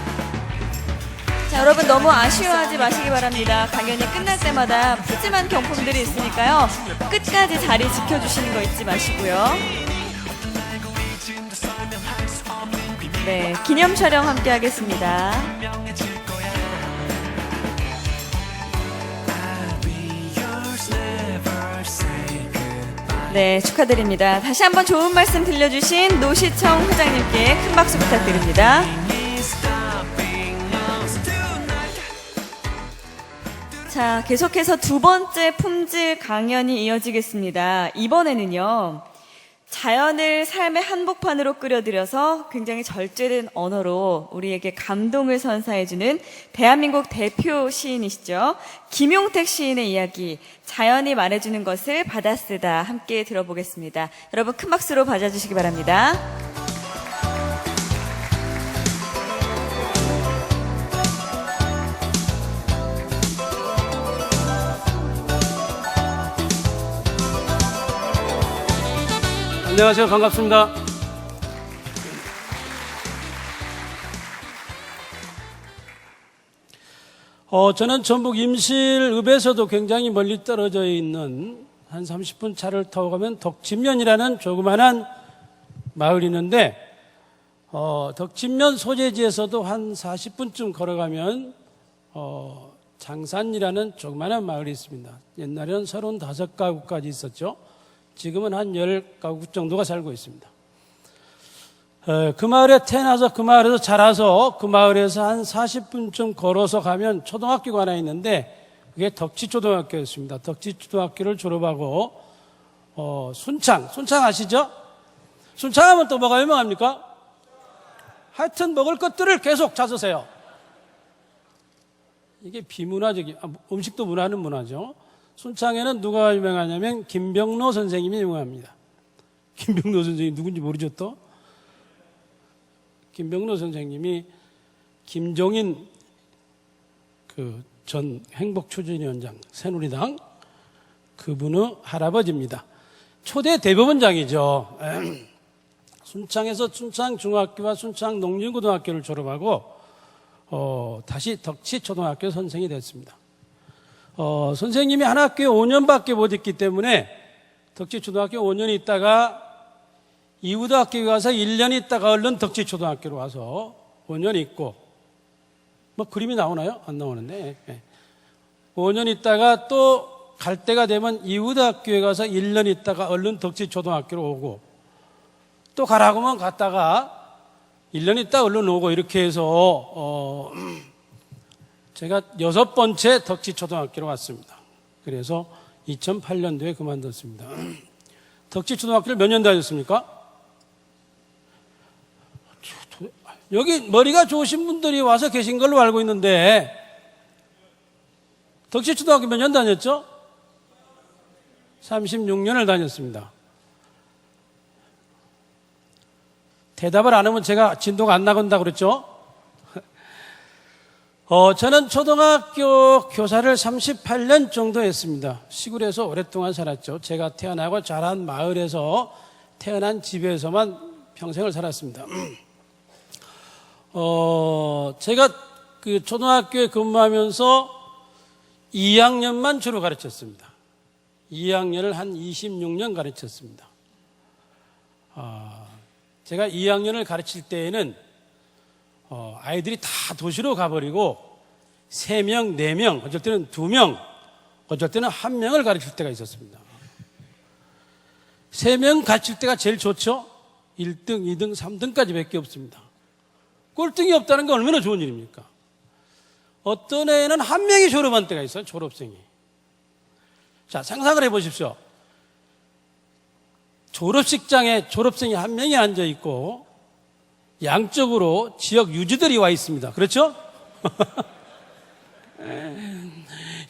자, 여러분 너무 아쉬워하지 마시기 바랍니다. 강연이 끝날 때마다 푸짐한 경품들이 있으니까요. 끝까지 자리 지켜주시는 거 잊지 마시고요. 네, 기념 촬영 함께 하겠습니다. 네, 축하드립니다. 다시 한번 좋은 말씀 들려주신 노시청 회장님께 큰 박수 부탁드립니다. 자, 계속해서 두 번째 품질 강연이 이어지겠습니다. 이번에는요, 자연을 삶의 한복판으로 끌어들여서 굉장히 절제된 언어로 우리에게 감동을 선사해주는 대한민국 대표 시인이시죠. 김용택 시인의 이야기, 자연이 말해주는 것을 받아쓰다 함께 들어보겠습니다. 여러분 큰 박수로 맞아주시기 바랍니다.
안녕하세요. 반갑습니다. 저는 전북 임실읍에서도 굉장히 멀리 떨어져 있는 한 30분 차를 타고 가면 덕진면이라는 조그만한 마을이 있는데 덕진면 소재지에서도 한 40분쯤 걸어가면 장산이라는 조그만한 마을이 있습니다. 옛날에는 35가구까지 있었죠. 지금은 한 10가구 정도가 살고 있습니다. 그 마을에 태어나서 그 마을에서 자라서 그 마을에서 한 40분쯤 걸어서 가면 초등학교가 하나 있는데 그게 덕지초등학교였습니다. 덕지초등학교를 졸업하고 순창 아시죠? 순창하면 또 뭐가 유명합니까? 하여튼 먹을 것들을 계속 찾으세요. 이게 비문화적인, 음식도 문화는 문화죠. 순창에는 누가 유명하냐면 김병로 선생님이 유명합니다. 김병로 선생님이 누군지 모르죠 또? 김병로 선생님이 김종인 전 행복추진위원장 새누리당 그분의 할아버지입니다. 초대 대법원장이죠. 순창에서 순창중학교와 순창농림고등학교를 졸업하고 다시 덕지초등학교 선생이 됐습니다. 선생님이 한 학교에 5년밖에 못 있기 때문에 덕지초등학교 5년 있다가 이후대학교에 가서 1년 있다가 얼른 덕지초등학교로 와서 5년 있고, 뭐 그림이 나오나요? 안 나오는데. 5년 있다가 또 갈 때가 되면 이후대학교에 가서 1년 있다가 얼른 덕지초등학교로 오고, 또 가라고 하면 갔다가 1년 있다 얼른 오고, 이렇게 해서 제가 6번째 덕지초등학교로 왔습니다. 그래서 2008년도에 그만뒀습니다. 덕지초등학교를 몇 년 다녔습니까? 여기 머리가 좋으신 분들이 와서 계신 걸로 알고 있는데, 덕지초등학교 몇 년 다녔죠? 36년을 다녔습니다. 대답을 안 하면 제가 진도가 안 나간다고 그랬죠? 저는 초등학교 교사를 38년 정도 했습니다. 시골에서 오랫동안 살았죠. 제가 태어나고 자란 마을에서 태어난 집에서만 평생을 살았습니다. 제가 그 초등학교에 근무하면서 2학년만 주로 가르쳤습니다. 2학년을 한 26년 가르쳤습니다. 제가 2학년을 가르칠 때에는 아이들이 다 도시로 가버리고 3명, 4명, 어쩔 때는 2명, 어쩔 때는 1명을 가르칠 때가 있었습니다. 3명 가르칠 때가 제일 좋죠. 1등, 2등, 3등까지 밖에 없습니다. 꼴등이 없다는 게 얼마나 좋은 일입니까? 어떤 애는 1명이 졸업한 때가 있어요. 졸업생이. 자, 상상을 해보십시오. 졸업식장에 졸업생이 1명이 앉아있고 양쪽으로 지역 유지들이 와 있습니다. 그렇죠?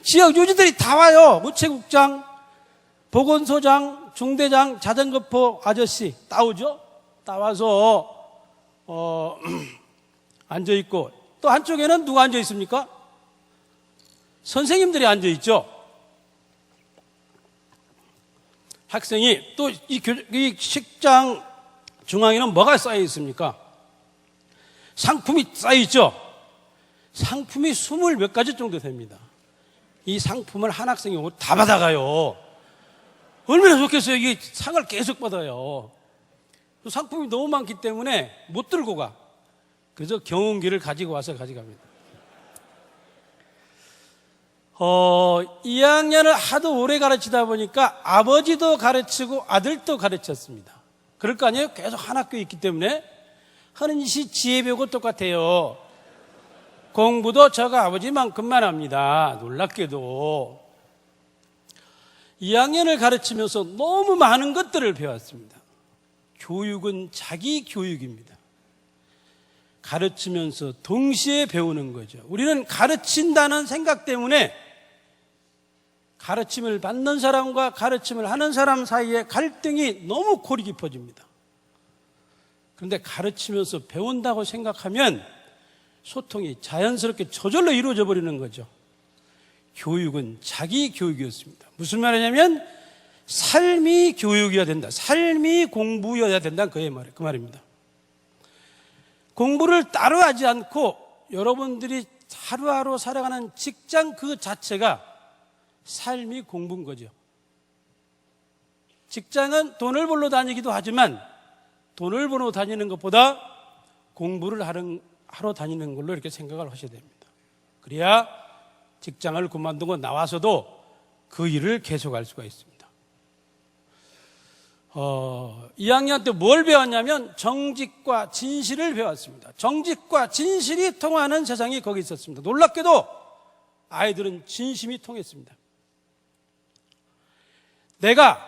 지역 유지들이 다 와요. 우체국장, 보건소장, 중대장, 자전거포 아저씨 다 오죠? 다 와서 앉아있고, 또 한쪽에는 누가 앉아있습니까? 선생님들이 앉아있죠. 학생이 또 이 식장 중앙에는 뭐가 쌓여 있습니까? 상품이 쌓여 있죠. 상품이 20몇 가지 정도 됩니다. 이 상품을 한 학생이 다 받아가요. 얼마나 좋겠어요. 이게 상을 계속 받아요. 상품이 너무 많기 때문에 못 들고 가. 그래서 경운기를 가지고 와서 가져갑니다. 2학년을 하도 오래 가르치다 보니까 아버지도 가르치고 아들도 가르쳤습니다. 그럴 거 아니에요? 계속 한 학교에 있기 때문에. 하는 짓이 지혜배우고 똑같아요. 공부도 저가 아버지만큼만 합니다. 놀랍게도. 2학년을 가르치면서 너무 많은 것들을 배웠습니다. 교육은 자기 교육입니다. 가르치면서 동시에 배우는 거죠. 우리는 가르친다는 생각 때문에 가르침을 받는 사람과 가르침을 하는 사람 사이에 갈등이 너무 골이 깊어집니다. 그런데 가르치면서 배운다고 생각하면 소통이 자연스럽게 저절로 이루어져 버리는 거죠. 교육은 자기 교육이었습니다. 무슨 말이냐면 삶이 교육이어야 된다. 삶이 공부여야 된다. 그 말입니다. 공부를 따로 하지 않고 여러분들이 하루하루 살아가는 직장 그 자체가 삶이 공부인 거죠. 직장은 돈을 벌러 다니기도 하지만 돈을 벌러 다니는 것보다 공부를 하러 다니는 걸로 이렇게 생각을 하셔야 됩니다. 그래야 직장을 그만두고 나와서도 그 일을 계속할 수가 있습니다. 2학년 때 뭘 배웠냐면 정직과 진실을 배웠습니다. 정직과 진실이 통하는 세상이 거기 있었습니다. 놀랍게도 아이들은 진심이 통했습니다. 내가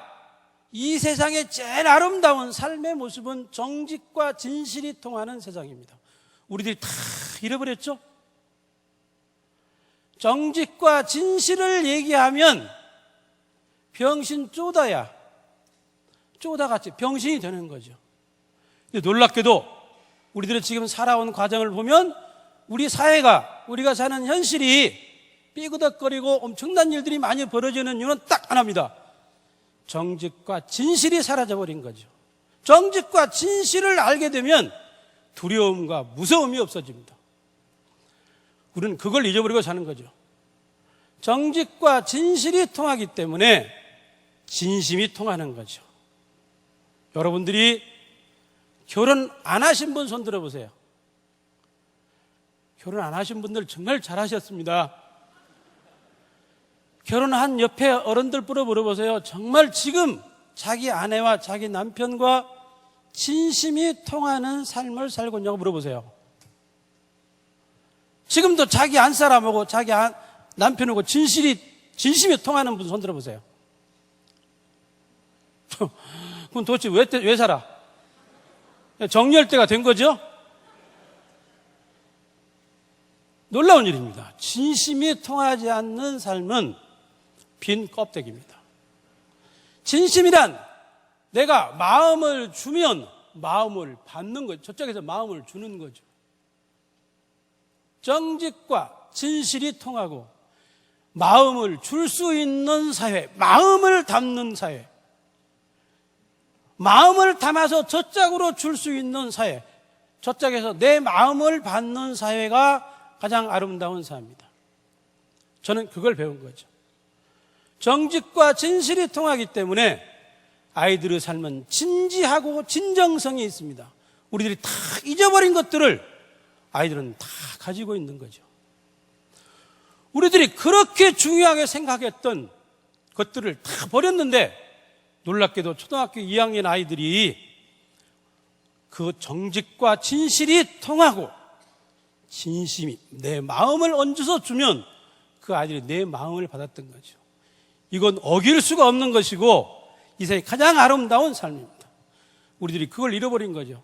이 세상의 제일 아름다운 삶의 모습은 정직과 진실이 통하는 세상입니다. 우리들이 다 잃어버렸죠? 정직과 진실을 얘기하면 병신 쪼다같이 병신이 되는 거죠. 근데 놀랍게도 우리들이 지금 살아온 과정을 보면 우리 사회가, 우리가 사는 현실이 삐그덕거리고 엄청난 일들이 많이 벌어지는 이유는 딱 하나입니다. 정직과 진실이 사라져버린 거죠. 정직과 진실을 알게 되면 두려움과 무서움이 없어집니다. 우리는 그걸 잊어버리고 사는 거죠. 정직과 진실이 통하기 때문에 진심이 통하는 거죠. 여러분들이 결혼 안 하신 분 손 들어보세요. 결혼 안 하신 분들 정말 잘하셨습니다. 결혼한 옆에 어른들 물어보세요. 정말 지금 자기 아내와 자기 남편과 진심이 통하는 삶을 살고 있냐고 물어보세요. 지금도 자기 안 사람하고 자기 남편하고 진심이 통하는 분 손 들어보세요. 그럼 도대체 왜 살아? 정리할 때가 된 거죠? 놀라운 일입니다. 진심이 통하지 않는 삶은 빈 껍데기입니다. 진심이란 내가 마음을 주면 마음을 받는 거죠. 저쪽에서 마음을 주는 거죠. 정직과 진실이 통하고 마음을 줄 수 있는 사회, 마음을 담는 사회, 마음을 담아서 저짝으로 줄 수 있는 사회, 저짝에서 내 마음을 받는 사회가 가장 아름다운 사회입니다. 저는 그걸 배운 거죠. 정직과 진실이 통하기 때문에 아이들의 삶은 진지하고 진정성이 있습니다. 우리들이 다 잊어버린 것들을 아이들은 다 가지고 있는 거죠. 우리들이 그렇게 중요하게 생각했던 것들을 다 버렸는데 놀랍게도 초등학교 2학년 아이들이 그 정직과 진실이 통하고 진심이 내 마음을 얹어서 주면 그 아이들이 내 마음을 받았던 거죠. 이건 어길 수가 없는 것이고 이 세상의 가장 아름다운 삶입니다. 우리들이 그걸 잃어버린 거죠.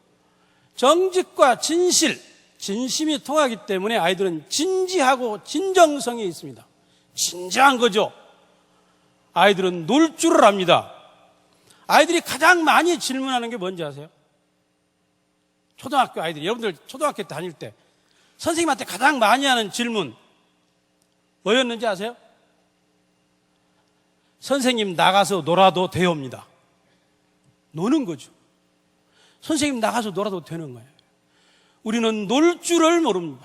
정직과 진심이 통하기 때문에 아이들은 진지하고 진정성이 있습니다. 진지한 거죠. 아이들은 놀 줄을 압니다. 아이들이 가장 많이 질문하는 게 뭔지 아세요? 초등학교 아이들이, 여러분들 초등학교 다닐 때 선생님한테 가장 많이 하는 질문 뭐였는지 아세요? 선생님 나가서 놀아도 돼요입니다. 노는 거죠. 선생님 나가서 놀아도 되는 거예요. 우리는 놀 줄을 모릅니다.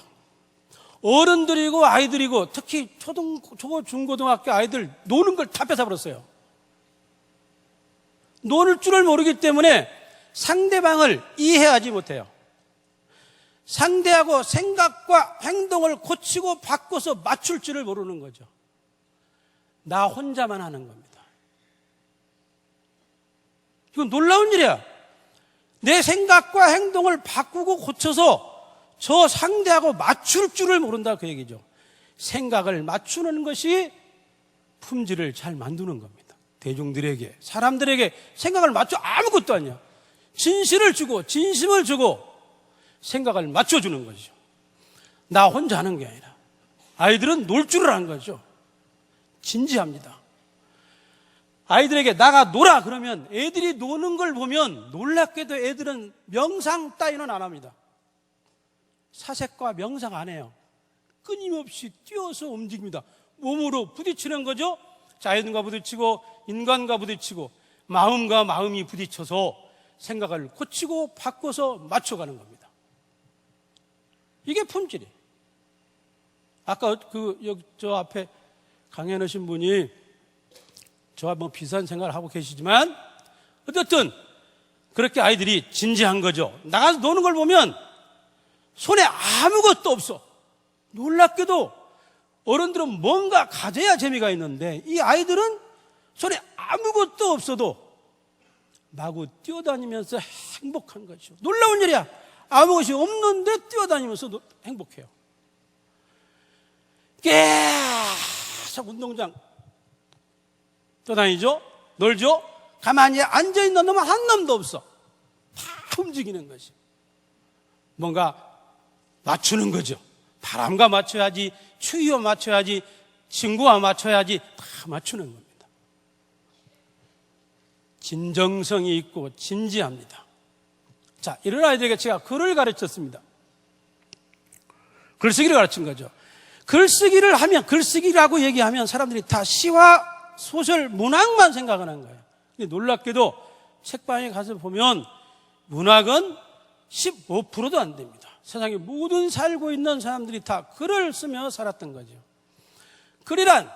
어른들이고 아이들이고 특히 중고등학교 아이들 노는 걸 다 뺏어버렸어요. 노는 줄을 모르기 때문에 상대방을 이해하지 못해요. 상대하고 생각과 행동을 고치고 바꿔서 맞출 줄을 모르는 거죠. 나 혼자만 하는 겁니다. 이건 놀라운 일이야. 내 생각과 행동을 바꾸고 고쳐서 저 상대하고 맞출 줄을 모른다 그 얘기죠. 생각을 맞추는 것이 품질을 잘 만드는 겁니다. 대중들에게, 사람들에게 생각을 맞춰 아무것도 아니야. 진실을 주고 진심을 주고 생각을 맞춰주는 거죠. 나 혼자 하는 게 아니라 아이들은 놀 줄을 아는 거죠. 진지합니다. 아이들에게 나가 놀아 그러면 애들이 노는 걸 보면 놀랍게도 애들은 명상 따위는 안 합니다. 사색과 명상 안 해요. 끊임없이 뛰어서 움직입니다. 몸으로 부딪히는 거죠. 자연과 부딪히고 인간과 부딪히고 마음과 마음이 부딪혀서 생각을 고치고 바꿔서 맞춰가는 겁니다. 이게 품질이에요. 아까 저 앞에 강연하신 분이 저와 뭐 비슷한 생각을 하고 계시지만 어쨌든 그렇게 아이들이 진지한 거죠. 나가서 노는 걸 보면 손에 아무것도 없어. 놀랍게도 어른들은 뭔가 가져야 재미가 있는데 이 아이들은 손에 아무것도 없어도 마구 뛰어다니면서 행복한 거죠. 놀라운 일이야. 아무것이 없는데 뛰어다니면서도 행복해요. 계속 운동장 떠다니죠? 놀죠? 가만히 앉아있는 놈은 한 놈도 없어. 다 움직이는 것이. 뭔가 맞추는 거죠. 바람과 맞춰야지, 추위와 맞춰야지, 친구와 맞춰야지, 다 맞추는 겁니다. 진정성이 있고 진지합니다. 자, 이런 아이들에게 제가 글을 가르쳤습니다. 글쓰기를 가르친 거죠. 글쓰기를 하면, 글쓰기라고 얘기하면 사람들이 다 시와 소설, 문학만 생각하는 거예요. 근데 놀랍게도 책방에 가서 보면 문학은 15%도 안 됩니다. 세상에 모든 살고 있는 사람들이 다 글을 쓰며 살았던 거죠. 글이란,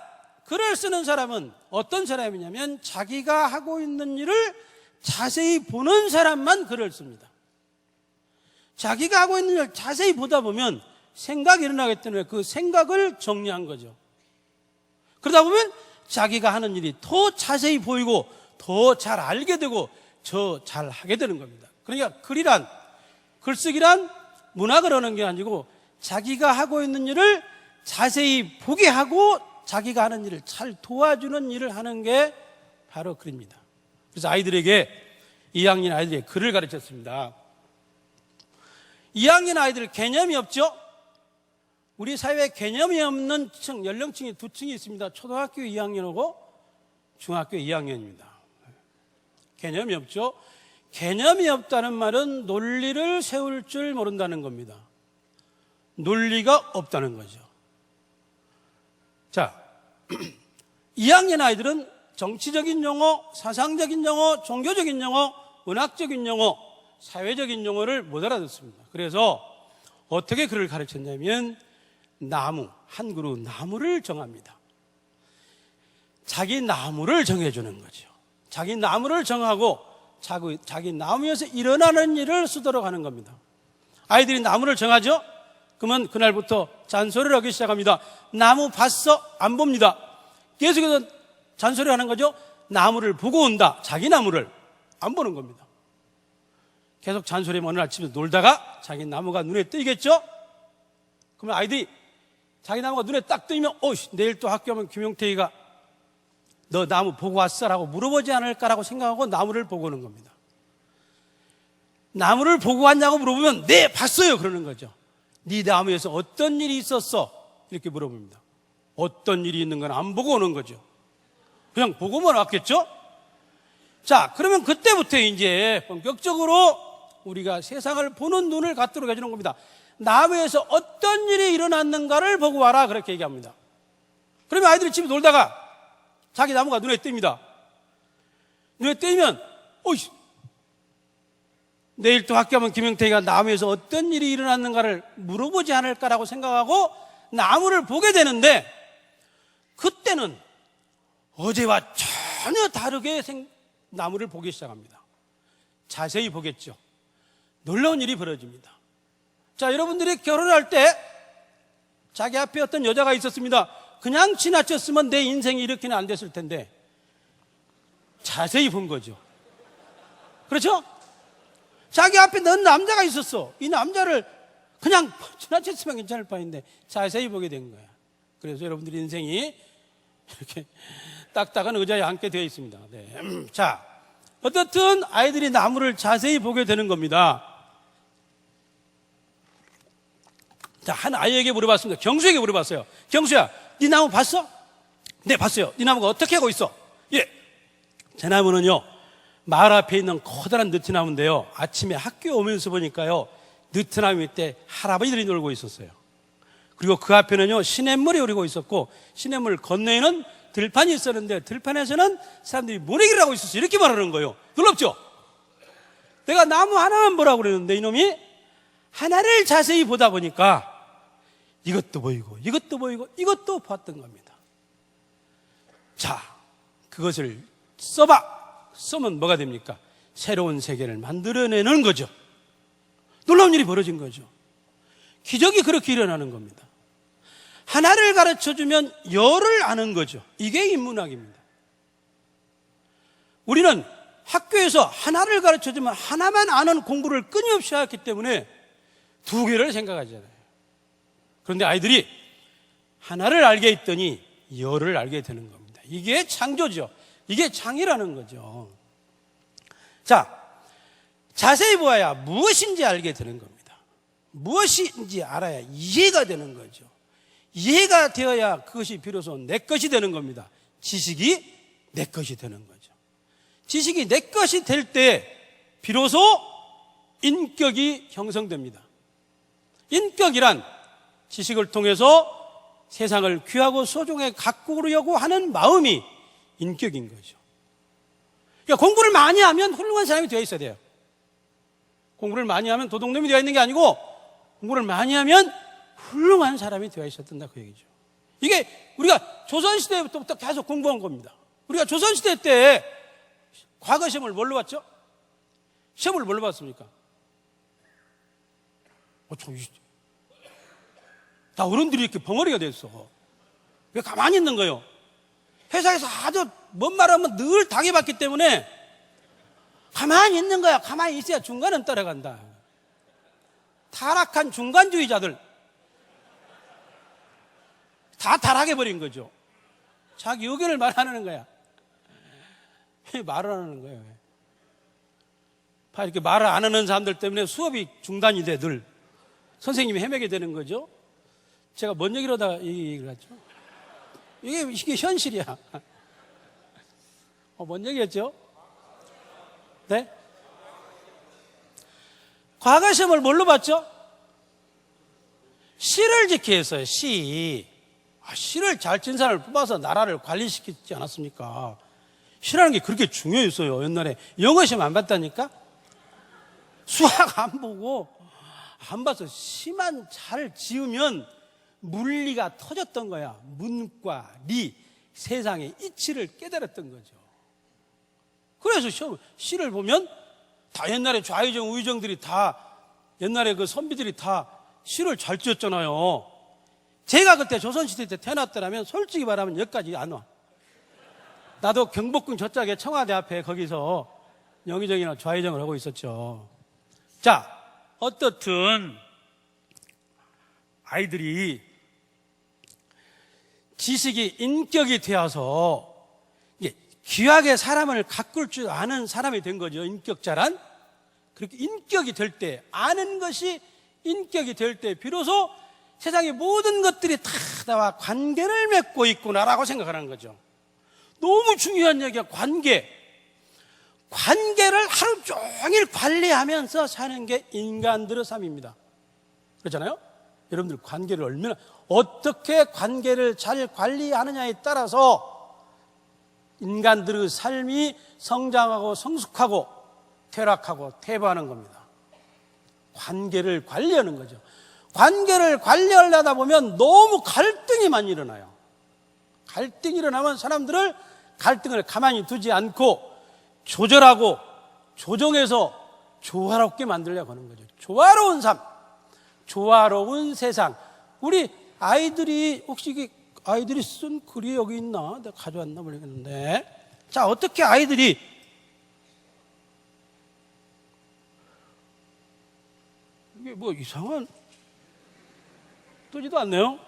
글을 쓰는 사람은 어떤 사람이냐면 자기가 하고 있는 일을 자세히 보는 사람만 글을 씁니다. 자기가 하고 있는 일을 자세히 보다 보면 생각이 일어나기 때문에 그 생각을 정리한 거죠. 그러다 보면 자기가 하는 일이 더 자세히 보이고 더 잘 알게 되고 더 잘 하게 되는 겁니다. 그러니까 글쓰기란 문학을 하는 게 아니고 자기가 하고 있는 일을 자세히 보게 하고 자기가 하는 일을 잘 도와주는 일을 하는 게 바로 글입니다. 그래서 2학년 아이들에게 글을 가르쳤습니다. 2학년 아이들 개념이 없죠? 우리 사회에 개념이 없는 연령층이 두 층이 있습니다. 초등학교 2학년하고 중학교 2학년입니다. 개념이 없죠? 개념이 없다는 말은 논리를 세울 줄 모른다는 겁니다. 논리가 없다는 거죠. 자, 2학년 아이들은 정치적인 용어, 사상적인 용어, 종교적인 용어, 문학적인 용어, 사회적인 용어를 못 알아듣습니다. 그래서 어떻게 글을 가르쳤냐면 한 그루 나무를 정합니다. 자기 나무를 정해주는 거죠. 자기 나무를 정하고 자기 나무에서 일어나는 일을 쓰도록 하는 겁니다. 아이들이 나무를 정하죠? 그러면 그날부터 잔소리를 하기 시작합니다. 나무 봤어? 안 봅니다. 계속해서 잔소리 하는 거죠. 나무를 보고 온다. 자기 나무를 안 보는 겁니다. 계속 잔소리하면 어느 아침에 놀다가 자기 나무가 눈에 띄겠죠? 그러면 아이들이 자기 나무가 눈에 딱 뜨이면 내일 또 학교 오면 김용태이가 너 나무 보고 왔어? 라고 물어보지 않을까라고 생각하고 나무를 보고 오는 겁니다. 나무를 보고 왔냐고 물어보면 네 봤어요 그러는 거죠. 네 나무에서 어떤 일이 있었어? 이렇게 물어봅니다. 어떤 일이 있는 건 안 보고 오는 거죠. 그냥 보고만 왔겠죠? 자, 그러면 그때부터 이제 본격적으로 우리가 세상을 보는 눈을 갖도록 해주는 겁니다. 나무에서 어떤 일이 일어났는가를 보고 와라 그렇게 얘기합니다. 그러면 아이들이 집에 놀다가 자기 나무가 눈에 띕니다. 눈에 띄면 내일 또 학교 오면 김영태가 나무에서 어떤 일이 일어났는가를 물어보지 않을까라고 생각하고 나무를 보게 되는데 그때는 어제와 전혀 다르게 나무를 보기 시작합니다. 자세히 보겠죠. 놀라운 일이 벌어집니다. 자, 여러분들이 결혼할 때 자기 앞에 어떤 여자가 있었습니다. 그냥 지나쳤으면 내 인생이 이렇게는 안 됐을 텐데 자세히 본 거죠. 그렇죠? 자기 앞에 넌 남자가 있었어. 이 남자를 그냥 지나쳤으면 괜찮을 바인데 자세히 보게 된 거야. 그래서 여러분들의 인생이 이렇게 딱딱한 의자에 앉게 되어 있습니다. 네. 자, 어떻든 아이들이 나무를 자세히 보게 되는 겁니다. 자, 한 아이에게 물어봤습니다. 경수에게 물어봤어요. 경수야, 네 나무 봤어? 네, 봤어요. 네 나무가 어떻게 하고 있어? 예, 제 나무는요 마을 앞에 있는 커다란 느티나무인데요, 아침에 학교에 오면서 보니까요 느티나무 밑에 할아버지들이 놀고 있었어요. 그리고 그 앞에는요 시냇물이 흐르고 있었고 시냇물 건너에는 들판이 있었는데 들판에서는 사람들이 모내기를 하고 있었어요. 이렇게 말하는 거예요. 놀랍죠? 내가 나무 하나만 보라고 그랬는데 이놈이 하나를 자세히 보다 보니까 이것도 보이고 이것도 보이고 이것도 봤던 겁니다. 자, 그것을 쓰면 뭐가 됩니까? 새로운 세계를 만들어내는 거죠. 놀라운 일이 벌어진 거죠. 기적이 그렇게 일어나는 겁니다. 하나를 가르쳐주면 열을 아는 거죠. 이게 인문학입니다. 우리는 학교에서 하나를 가르쳐주면 하나만 아는 공부를 끊임없이 하기 때문에 두 개를 생각하잖아요. 그런데 아이들이 하나를 알게 했더니 열을 알게 되는 겁니다. 이게 창조죠. 이게 창이라는 거죠. 자, 자세히 보아야 무엇인지 알게 되는 겁니다. 무엇인지 알아야 이해가 되는 거죠. 이해가 되어야 그것이 비로소 내 것이 되는 겁니다. 지식이 내 것이 되는 거죠. 지식이 내 것이 될 때 비로소 인격이 형성됩니다. 인격이란 지식을 통해서 세상을 귀하고 소중하게 가꾸려고 하는 마음이 인격인 거죠. 그러니까 공부를 많이 하면 훌륭한 사람이 되어 있어야 돼요. 공부를 많이 하면 도둑놈이 되어 있는 게 아니고 공부를 많이 하면 훌륭한 사람이 되어 있어야 된다 그 얘기죠. 이게 우리가 조선시대부터 계속 공부한 겁니다. 우리가 조선시대 때 과거 시험을 뭘로 봤죠? 시험을 뭘로 봤습니까? 다 어른들이 이렇게 벙어리가 됐어. 왜 가만히 있는 거예요? 회사에서 아주 뭔 말하면 늘 당해봤기 때문에 가만히 있는 거야. 가만히 있어야 중간은 따라간다. 타락한 중간주의자들 다 타락해버린 거죠. 자기 의견을 말하는 거야. 왜 말을 안 하는 거예요? 이렇게 말을 안 하는 사람들 때문에 수업이 중단이 돼, 늘. 선생님이 헤매게 되는 거죠. 제가 뭔 얘기를 하다가 이 얘기를 하죠. 이게 현실이야. 뭔 얘기했죠? 네? 과거 시험을 뭘로 봤죠? 시를 지키게 했어요, 시. 시를 잘 친 사람을 뽑아서 나라를 관리시키지 않았습니까? 시라는 게 그렇게 중요했어요. 옛날에 영어 시험 안 봤다니까? 수학 안 보고 안 봐서 시만 잘 지으면 물리가 터졌던 거야. 문과, 리, 세상의 이치를 깨달았던 거죠. 그래서 시를 보면 다 옛날에 좌의정, 우의정들이 다 옛날에 그 선비들이 다 시를 잘 지었잖아요. 제가 그때 조선시대 때 태어났더라면 솔직히 말하면 여기까지 안 와. 나도 경복궁 저짝에 청와대 앞에 거기서 영의정이나 좌의정을 하고 있었죠. 자, 어떻든 아이들이 지식이 인격이 되어서 귀하게 사람을 가꿀 줄 아는 사람이 된 거죠. 인격자란. 그렇게 인격이 될 때, 아는 것이 인격이 될 때 비로소 세상의 모든 것들이 다 나와 관계를 맺고 있구나라고 생각하는 거죠. 너무 중요한 얘기야. 관계를 하루 종일 관리하면서 사는 게 인간들의 삶입니다. 그렇잖아요? 여러분들 관계를 얼마나 어떻게 관계를 잘 관리하느냐에 따라서 인간들의 삶이 성장하고 성숙하고 퇴락하고 퇴보하는 겁니다. 관계를 관리하는 거죠. 관계를 관리하려다 보면 너무 갈등이 많이 일어나요. 갈등이 일어나면 사람들을 갈등을 가만히 두지 않고 조절하고 조정해서 조화롭게 만들려고 하는 거죠. 조화로운 삶, 조화로운 세상. 우리 아이들이 혹시 아이들이 쓴 글이 여기 있나? 내가 가져왔나 모르겠는데. 자, 어떻게 아이들이 이게 뭐 이상한 뜨지도 않네요.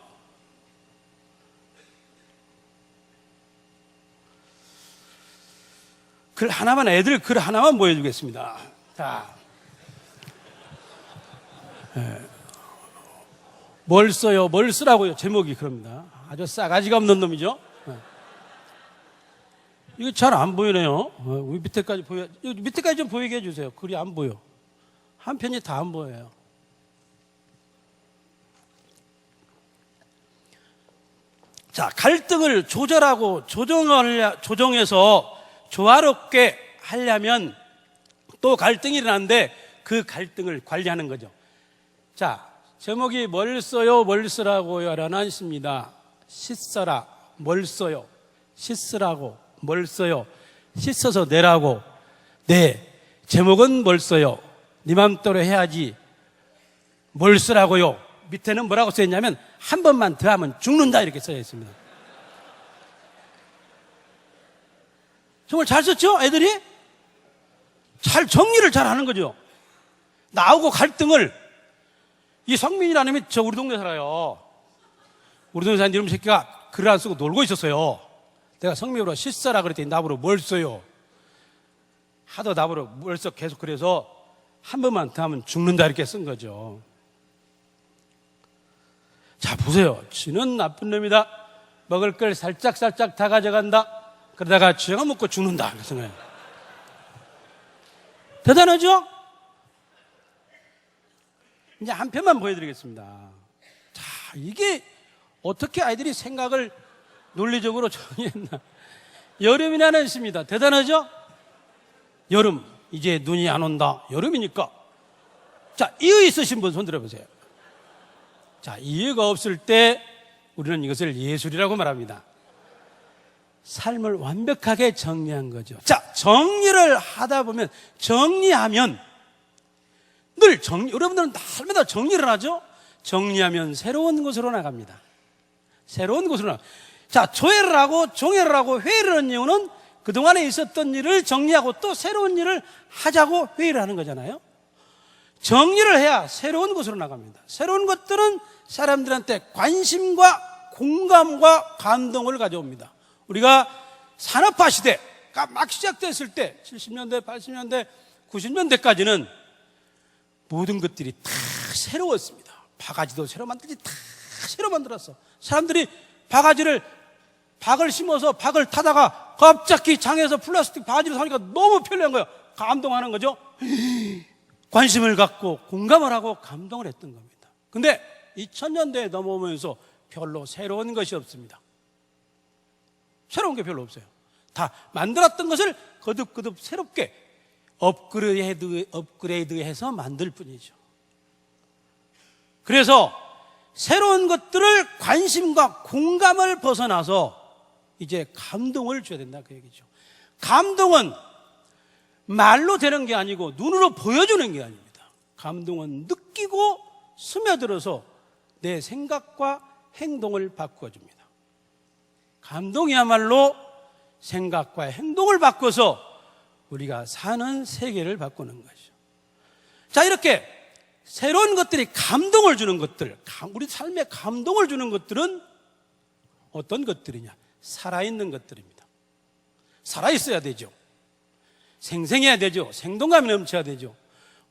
글 하나만, 애들 글 하나만 보여주겠습니다. 자, 뭘 써요? 뭘 쓰라고요? 제목이 그럽니다. 아주 싸가지가 없는 놈이죠. 이거 잘 안 보이네요. 우리 밑에까지 밑에까지 좀 보이게 해주세요. 글이 안 보여. 한 편이 다 안 보여요. 자, 갈등을 조절하고 조정해서 조화롭게 하려면 또 갈등이 일어나는데 그 갈등을 관리하는 거죠. 자, 제목이 뭘 써요? 뭘 쓰라고요? 라는 시입니다. 씻어라. 뭘 써요? 씻으라고. 뭘 써요? 씻어서 내라고. 네. 제목은 뭘 써요? 네 맘대로 해야지. 뭘 쓰라고요? 밑에는 뭐라고 써있냐면 한 번만 더 하면 죽는다 이렇게 써져 있습니다. 정말 잘 썼죠? 애들이? 잘 정리를 잘 하는 거죠. 나하고 갈등을 이 성민이라는 놈이 우리 동네 살아요. 우리 동네 사는 이놈 새끼가 글을 안 쓰고 놀고 있었어요. 내가 성민으로 씻어라 그랬더니 나보고 뭘 써요? 하도 나보고 뭘 써 계속 그래서 한 번만 더 하면 죽는다 이렇게 쓴 거죠. 자, 보세요. 쥐는 나쁜 놈이다. 먹을 걸 살짝살짝 다 가져간다. 그러다가 쥐가 먹고 죽는다. 그래서 대단하죠? 이제 한 편만 보여드리겠습니다. 자, 이게 어떻게 아이들이 생각을 논리적으로 정의했나. 여름이라는 시입니다. 대단하죠? 여름, 이제 눈이 안 온다. 여름이니까. 자, 이유 있으신 분 손 들어보세요. 자, 이유가 없을 때 우리는 이것을 예술이라고 말합니다. 삶을 완벽하게 정리한 거죠. 자, 정리를 하다 보면, 정리하면 늘 여러분들은 날마다 정리를 하죠? 정리하면 새로운 곳으로 나갑니다. 새로운 곳으로 자, 조회를 하고 종회를 하고 회의를 하는 이유는 그동안에 있었던 일을 정리하고 또 새로운 일을 하자고 회의를 하는 거잖아요. 정리를 해야 새로운 곳으로 나갑니다. 새로운 것들은 사람들한테 관심과 공감과 감동을 가져옵니다. 우리가 산업화 시대가 막 시작됐을 때 70년대, 80년대, 90년대까지는 모든 것들이 다 새로웠습니다. 바가지도 새로 만들지 다 새로 만들었어. 사람들이 박을 심어서 박을 타다가 갑자기 장에서 플라스틱 바가지를 사니까 너무 편리한 거예요. 감동하는 거죠. 관심을 갖고 공감을 하고 감동을 했던 겁니다. 근데 2000년대에 넘어오면서 별로 새로운 것이 없습니다. 새로운 게 별로 없어요. 다 만들었던 것을 거듭거듭 새롭게 업그레이드해서 만들 뿐이죠. 그래서 새로운 것들을 관심과 공감을 벗어나서 이제 감동을 줘야 된다 그 얘기죠. 감동은 말로 되는 게 아니고 눈으로 보여주는 게 아닙니다. 감동은 느끼고 스며들어서 내 생각과 행동을 바꿔줍니다. 감동이야말로 생각과 행동을 바꿔서 우리가 사는 세계를 바꾸는 거죠. 자, 이렇게 새로운 것들이 감동을 주는 것들, 우리 삶에 감동을 주는 것들은 어떤 것들이냐? 살아있는 것들입니다. 살아있어야 되죠. 생생해야 되죠. 생동감이 넘쳐야 되죠.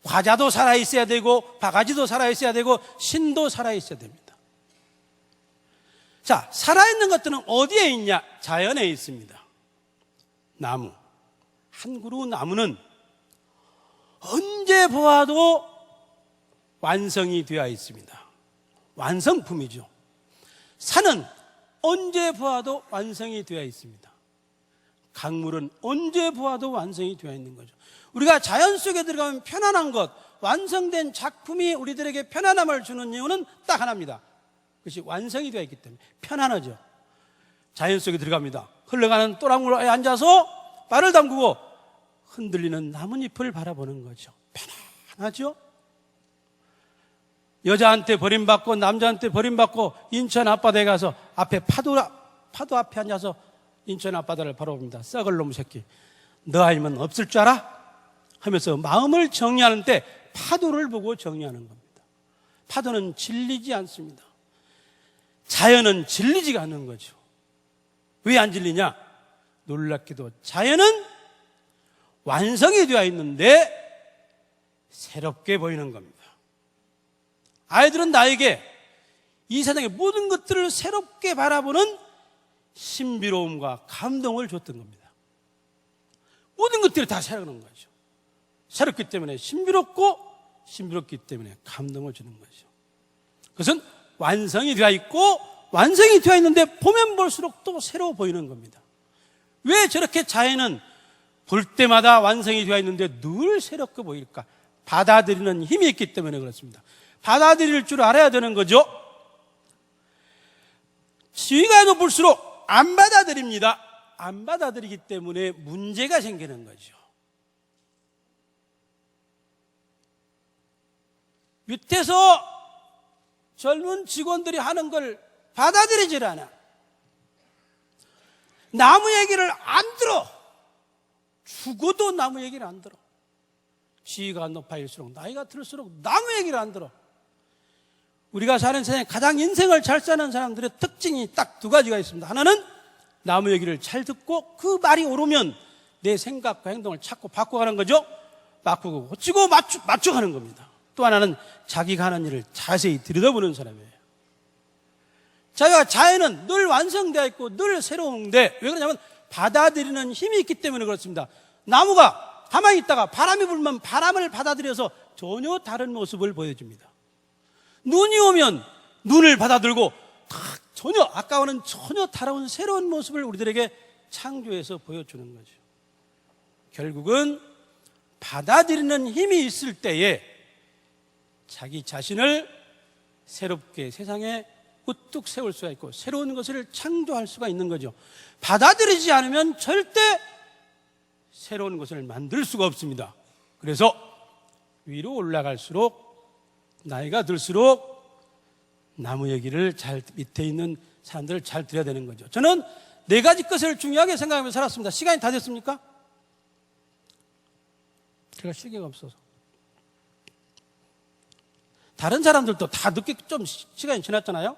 과자도 살아있어야 되고 바가지도 살아있어야 되고 신도 살아있어야 됩니다. 자, 살아있는 것들은 어디에 있냐? 자연에 있습니다. 나무, 한 그루 나무는 언제 보아도 완성이 되어 있습니다. 완성품이죠. 산은 언제 보아도 완성이 되어 있습니다. 강물은 언제 보아도 완성이 되어 있는 거죠. 우리가 자연 속에 들어가면 편안한 것, 완성된 작품이 우리들에게 편안함을 주는 이유는 딱 하나입니다. 그것이 완성이 되어 있기 때문에 편안하죠. 자연 속에 들어갑니다. 흘러가는 또랑물에 앉아서 발을 담그고 흔들리는 나뭇잎을 바라보는 거죠. 편안하죠. 여자한테 버림받고 남자한테 버림받고 인천 앞바다에 가서 앞에 파도 앞에 앉아서 인천 앞바다를 바라봅니다. 썩을 놈 새끼, 너 아니면 없을 줄 알아? 하면서 마음을 정리하는 때 파도를 보고 정리하는 겁니다. 파도는 질리지 않습니다. 자연은 질리지가 않는 거죠. 왜 안 질리냐? 놀랍게도 자연은 완성이 되어 있는데 새롭게 보이는 겁니다. 아이들은 나에게 이 세상의 모든 것들을 새롭게 바라보는 신비로움과 감동을 줬던 겁니다. 모든 것들이 다 새로운 거죠. 새롭기 때문에 신비롭고 신비롭기 때문에 감동을 주는 거죠. 그것은 완성이 되어 있고 완성이 되어 있는데 보면 볼수록 또 새로워 보이는 겁니다. 왜 저렇게 자연은 볼 때마다 완성이 되어 있는데 늘 새롭게 보일까? 받아들이는 힘이 있기 때문에 그렇습니다. 받아들일 줄 알아야 되는 거죠. 지위가 높을수록 안 받아들입니다. 안 받아들이기 때문에 문제가 생기는 거죠. 밑에서 젊은 직원들이 하는 걸 받아들이질 않아. 나무 얘기를 안 들어. 죽어도 나무 얘기를 안 들어. 지위가 높아질수록 나이가 들수록 나무 얘기를 안 들어. 우리가 사는 세상에 가장 인생을 잘 사는 사람들의 특징이 딱 두 가지가 있습니다. 하나는 나무 얘기를 잘 듣고 그 말이 오르면 내 생각과 행동을 찾고 바꿔가는 거죠. 바꾸고 고치고 맞춰가는 겁니다. 또 하나는 자기가 하는 일을 자세히 들여다보는 사람이에요. 자연은 늘 완성되어 있고 늘 새로운데 왜 그러냐면 받아들이는 힘이 있기 때문에 그렇습니다. 나무가 가만히 있다가 바람이 불면 바람을 받아들여서 전혀 다른 모습을 보여줍니다. 눈이 오면 눈을 받아들고 전혀 아까와는 전혀 다른 새로운 모습을 우리들에게 창조해서 보여주는 거죠. 결국은 받아들이는 힘이 있을 때에 자기 자신을 새롭게 세상에 우뚝 세울 수가 있고 새로운 것을 창조할 수가 있는 거죠. 받아들이지 않으면 절대 새로운 것을 만들 수가 없습니다. 그래서 위로 올라갈수록 나이가 들수록 나무 얘기를 잘 밑에 있는 사람들을 잘 들여야 되는 거죠. 저는 네 가지 것을 중요하게 생각하면서 살았습니다. 시간이 다 됐습니까? 제가 시계가 없어서. 다른 사람들도 다 늦게 좀 시간이 지났잖아요.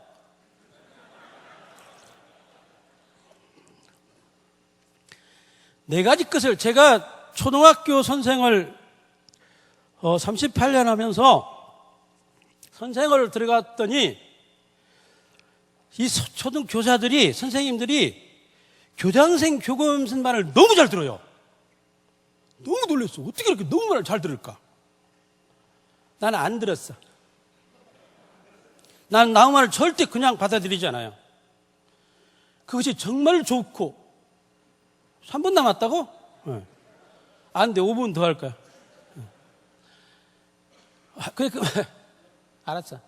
네 가지 것을 제가 초등학교 선생을 38년 하면서 선생을 들어갔더니 이 초등 교사들이, 선생님들이 교장생 교감선반을 너무 잘 들어요. 너무 놀랐어. 어떻게 이렇게 너무 말을 잘 들을까? 나는 안 들었어. 나는 나 말을 절대 그냥 받아들이지 않아요. 그것이 정말 좋고. 3분 남았다고? 네. 안 돼, 5분 더 할 거야. 알았어.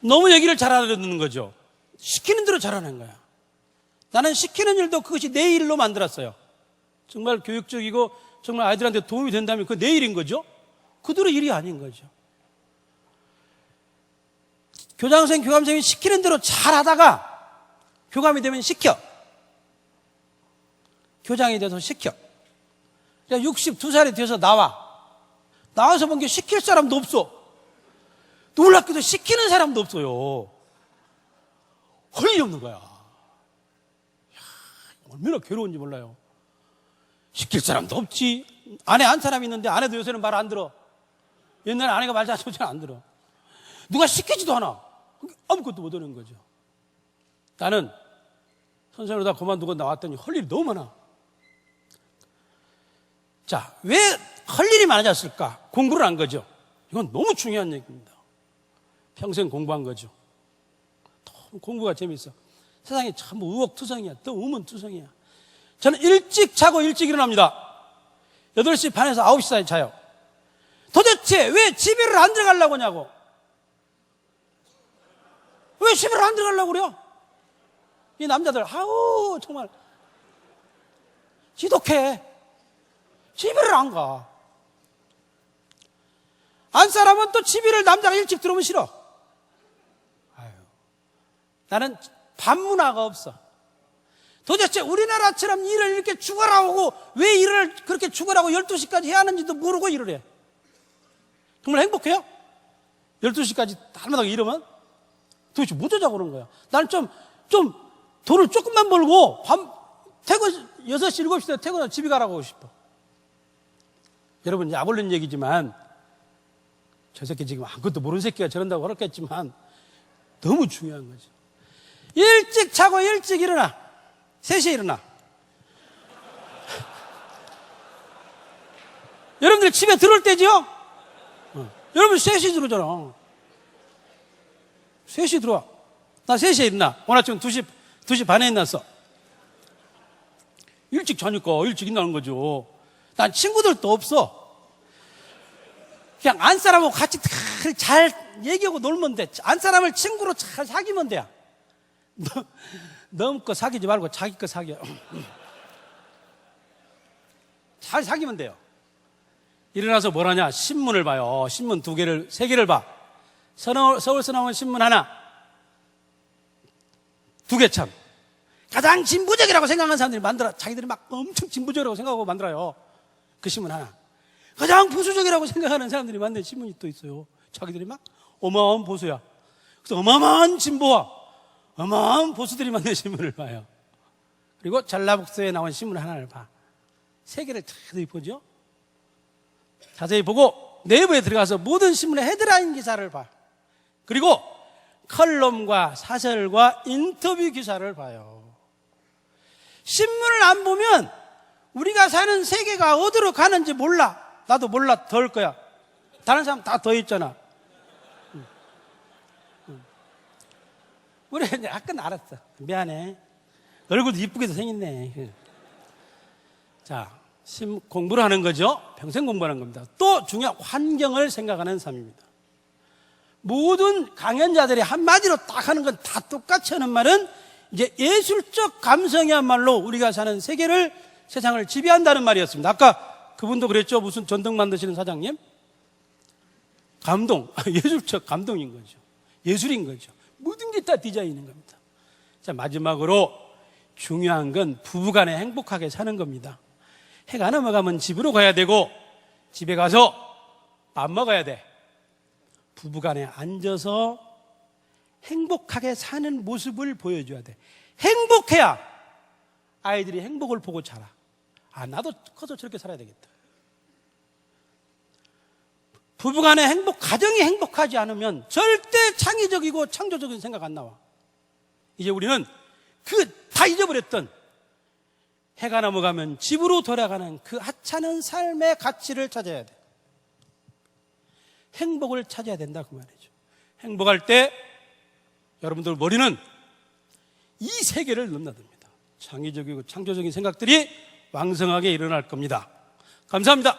너무 얘기를 잘 알아듣는 거죠. 시키는 대로 잘하는 거야. 나는 시키는 일도 그것이 내 일로 만들었어요. 정말 교육적이고 정말 아이들한테 도움이 된다면 그거 내 일인 거죠. 그들의 일이 아닌 거죠. 교장선생, 교감선생님이 시키는 대로 잘하다가 교감이 되면 시켜. 교장이 돼서 시켜. 62살이 돼서 나와서 본 게 시킬 사람도 없어. 놀랍게도 시키는 사람도 없어요. 할 일이 없는 거야. 이야, 얼마나 괴로운지 몰라요. 시킬 사람도 없지. 아내 한 사람이 있는데 아내도 요새는 말 안 들어. 옛날에 아내가 말 잘하면 안 들어. 누가 시키지도 않아. 아무것도 못 하는 거죠. 나는 선생으로 다 그만두고 나왔더니 할 일이 너무 많아. 자, 왜 할 일이 많아졌을까? 공부를 한 거죠. 이건 너무 중요한 얘기입니다. 평생 공부한 거죠. 너무 공부가 재밌어. 세상에 전부 의혹투성이야. 또 의문투성이야. 저는 일찍 자고 일찍 일어납니다. 8시 반에서 9시 사이에 자요. 도대체 왜 집에를 안 들어가려고 하냐고. 왜 집에를 안 들어가려고 그래요? 이 남자들, 아우, 정말 지독해. 집에를 안 가. 안 사람은 또 집에를 남자가 일찍 들어오면 싫어. 아유, 나는 반문화가 없어. 도대체 우리나라처럼 일을 이렇게 죽어라 하고 왜 일을 그렇게 죽어라고 12시까지 해야 하는지도 모르고 일을 해. 정말 행복해요? 12시까지 할마다 이러면 도대체 뭐 하자고 그런 거야. 나는 좀 돈을 조금만 벌고 퇴근 6시, 7시 때 퇴근하고 집에 가라고 하고 싶어. 여러분, 약 올린 얘기지만 저 새끼 지금 아무것도 모르는 새끼가 저런다고 그렇겠지만 너무 중요한 거죠. 일찍 자고 일찍 일어나. 3시에 일어나. 여러분들 집에 들어올 때지요? 여러분 3시 들어오잖아. 3시 들어와. 나 3시에 일어나. 오늘 아침 2시 반에 일어났어. 일찍 자니까 일찍 일어나는 거죠. 난 친구들도 없어. 그냥 안 사람하고 같이 잘 얘기하고 놀면 돼. 안 사람을 친구로 잘 사귀면 돼. 너무 거 사귀지 말고 자기 거 사귀어. 잘 사귀면 돼요. 일어나서 뭘 하냐? 신문을 봐요. 신문 3개를 봐. 서울서 나온 신문 하나. 2개 참. 가장 진보적이라고 생각하는 사람들이 만들어. 자기들이 막 엄청 진보적이라고 생각하고 만들어요. 그 신문 하나. 가장 보수적이라고 생각하는 사람들이 만든 신문이 또 있어요. 자기들이 막 어마어마한 보수야. 그래서 어마어마한 진보와 어마어마한 보수들이 만든 신문을 봐요. 그리고 전라북도에 나온 신문 하나를 봐. 3개를 자세히 보죠. 자세히 보고 내부에 들어가서 모든 신문의 헤드라인 기사를 봐. 그리고 컬럼과 사설과 인터뷰 기사를 봐요. 신문을 안 보면 우리가 사는 세계가 어디로 가는지 몰라. 나도 몰라. 더울 거야. 다른 사람 다 더 있잖아. 우리 약간 알았어. 미안해. 얼굴도 이쁘게도 생겼네. 자, 공부를 하는 거죠. 평생 공부하는 겁니다. 또 중요한 환경을 생각하는 삶입니다. 모든 강연자들이 한마디로 딱 하는 건 다 똑같이 하는 말은 이제 예술적 감성이야말로 우리가 사는 세상을 지배한다는 말이었습니다. 아까 그분도 그랬죠. 무슨 전등 만드시는 사장님? 감동. 예술적 감동인 거죠. 예술인 거죠. 모든 게 다 디자인인 겁니다. 자, 마지막으로 중요한 건 부부간에 행복하게 사는 겁니다. 해가 넘어가면 집으로 가야 되고 집에 가서 밥 먹어야 돼. 부부간에 앉아서 행복하게 사는 모습을 보여줘야 돼. 행복해야 아이들이 행복을 보고 자라. 아, 나도 커서 저렇게 살아야 되겠다. 부부간의 가정이 행복하지 않으면 절대 창의적이고 창조적인 생각 안 나와. 이제 우리는 다 잊어버렸던 해가 넘어가면 집으로 돌아가는 그 하찮은 삶의 가치를 찾아야 돼. 행복을 찾아야 된다 그 말이죠. 행복할 때 여러분들 머리는 이 세계를 넘나듭니다. 창의적이고 창조적인 생각들이 왕성하게 일어날 겁니다. 감사합니다.